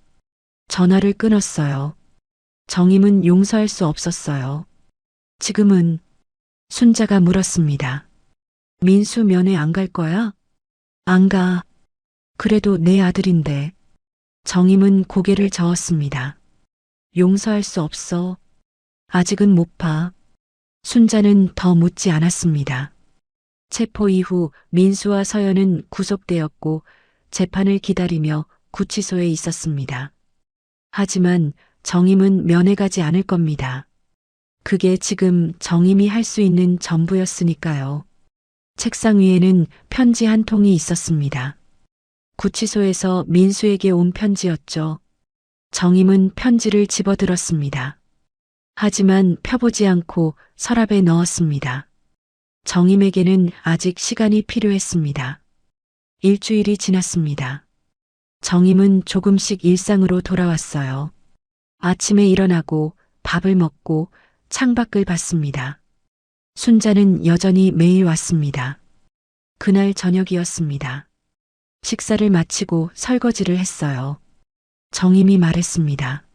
전화를 끊었어요. 정임은 용서할 수 없었어요. 지금은 순자가 물었습니다. 민수 면회 안 갈 거야? 안 가. 그래도 내 아들인데. 정임은 고개를 저었습니다. 용서할 수 없어. 아직은 못 봐. 순자는 더 묻지 않았습니다. 체포 이후 민수와 서연은 구속되었고 재판을 기다리며 구치소에 있었습니다. 하지만 정임은 면회 가지 않을 겁니다. 그게 지금 정임이 할 수 있는 전부였으니까요. 책상 위에는 편지 한 통이 있었습니다. 구치소에서 민수에게 온 편지였죠. 정임은 편지를 집어들었습니다. 하지만 펴보지 않고 서랍에 넣었습니다. 정임에게는 아직 시간이 필요했습니다. 일주일이 지났습니다. 정임은 조금씩 일상으로 돌아왔어요. 아침에 일어나고 밥을 먹고 창밖을 봤습니다. 순자는 여전히 매일 왔습니다. 그날 저녁이었습니다. 식사를 마치고 설거지를 했어요. 정임이 말했습니다.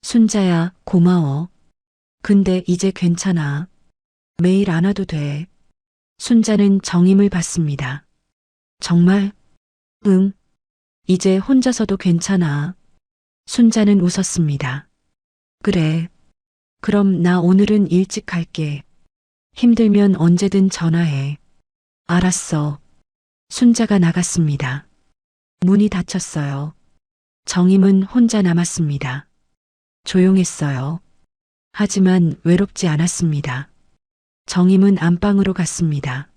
순자야, 고마워. 근데 이제 괜찮아. 매일 안 와도 돼. 순자는 정임을 받습니다. 정말? 응. 이제 혼자서도 괜찮아. 순자는 웃었습니다. 그래. 그럼 나 오늘은 일찍 갈게. 힘들면 언제든 전화해. 알았어. 순자가 나갔습니다. 문이 닫혔어요. 정임은 혼자 남았습니다. 조용했어요. 하지만 외롭지 않았습니다. 정임은 안방으로 갔습니다.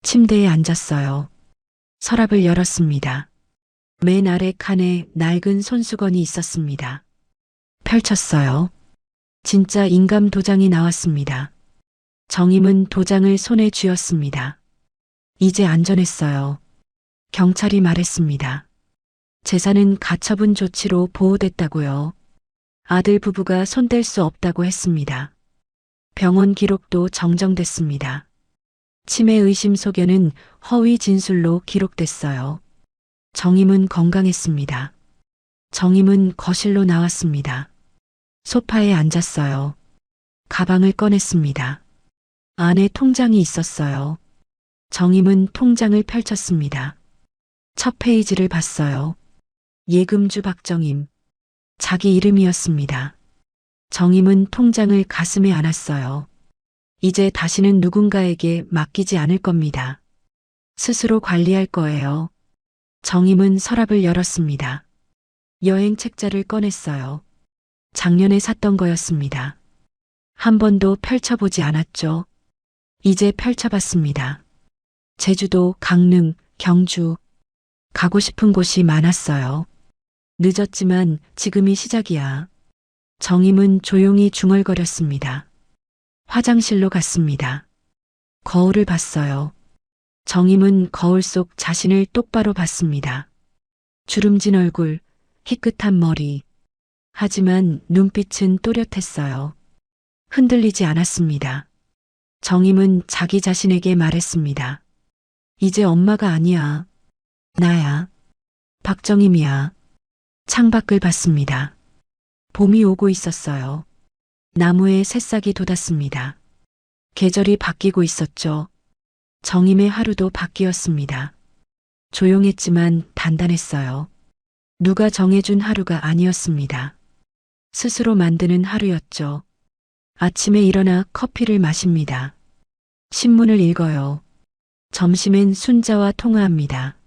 침대에 앉았어요. 서랍을 열었습니다. 맨 아래 칸에 낡은 손수건이 있었습니다. 펼쳤어요. 진짜 인감 도장이 나왔습니다. 정임은 도장을 손에 쥐었습니다. 이제 안전했어요. 경찰이 말했습니다. 재산은 가처분 조치로 보호됐다고요. 아들 부부가 손댈 수 없다고 했습니다. 병원 기록도 정정됐습니다. 치매 의심 소견은 허위 진술로 기록됐어요. 정임은 건강했습니다. 정임은 거실로 나왔습니다. 소파에 앉았어요. 가방을 꺼냈습니다. 안에 통장이 있었어요. 정임은 통장을 펼쳤습니다. 첫 페이지를 봤어요. 예금주 박정임. 자기 이름이었습니다. 정임은 통장을 가슴에 안았어요. 이제 다시는 누군가에게 맡기지 않을 겁니다. 스스로 관리할 거예요. 정임은 서랍을 열었습니다. 여행 책자를 꺼냈어요. 작년에 샀던 거였습니다. 한 번도 펼쳐보지 않았죠. 이제 펼쳐봤습니다. 제주도, 강릉, 경주. 가고 싶은 곳이 많았어요. 늦었지만 지금이 시작이야. 정임은 조용히 중얼거렸습니다. 화장실로 갔습니다. 거울을 봤어요. 정임은 거울 속 자신을 똑바로 봤습니다. 주름진 얼굴, 희끗한 머리. 하지만 눈빛은 또렷했어요. 흔들리지 않았습니다. 정임은 자기 자신에게 말했습니다. 이제 엄마가 아니야. 나야. 박정임이야. 창밖을 봤습니다. 봄이 오고 있었어요. 나무에 새싹이 돋았습니다. 계절이 바뀌고 있었죠. 정임의 하루도 바뀌었습니다. 조용했지만 단단했어요. 누가 정해준 하루가 아니었습니다. 스스로 만드는 하루였죠. 아침에 일어나 커피를 마십니다. 신문을 읽어요. 점심엔 순자와 통화합니다.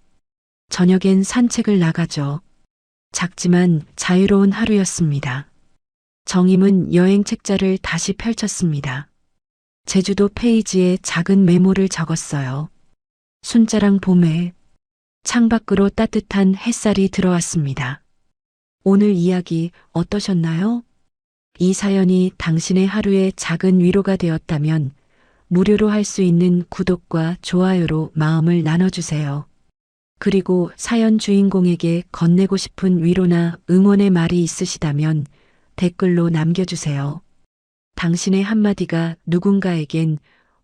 저녁엔 산책을 나가죠. 작지만 자유로운 하루였습니다. 정임은 여행 책자를 다시 펼쳤습니다. 제주도 페이지에 작은 메모를 적었어요. 순자랑 봄에 창밖으로 따뜻한 햇살이 들어왔습니다. 오늘 이야기 어떠셨나요? 이 사연이 당신의 하루에 작은 위로가 되었다면 무료로 할 수 있는 구독과 좋아요로 마음을 나눠주세요. 그리고 사연 주인공에게 건네고 싶은 위로나 응원의 말이 있으시다면 댓글로 남겨주세요. 당신의 한마디가 누군가에겐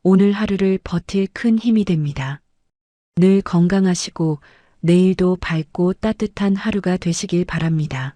오늘 하루를 버틸 큰 힘이 됩니다. 늘 건강하시고 내일도 밝고 따뜻한 하루가 되시길 바랍니다.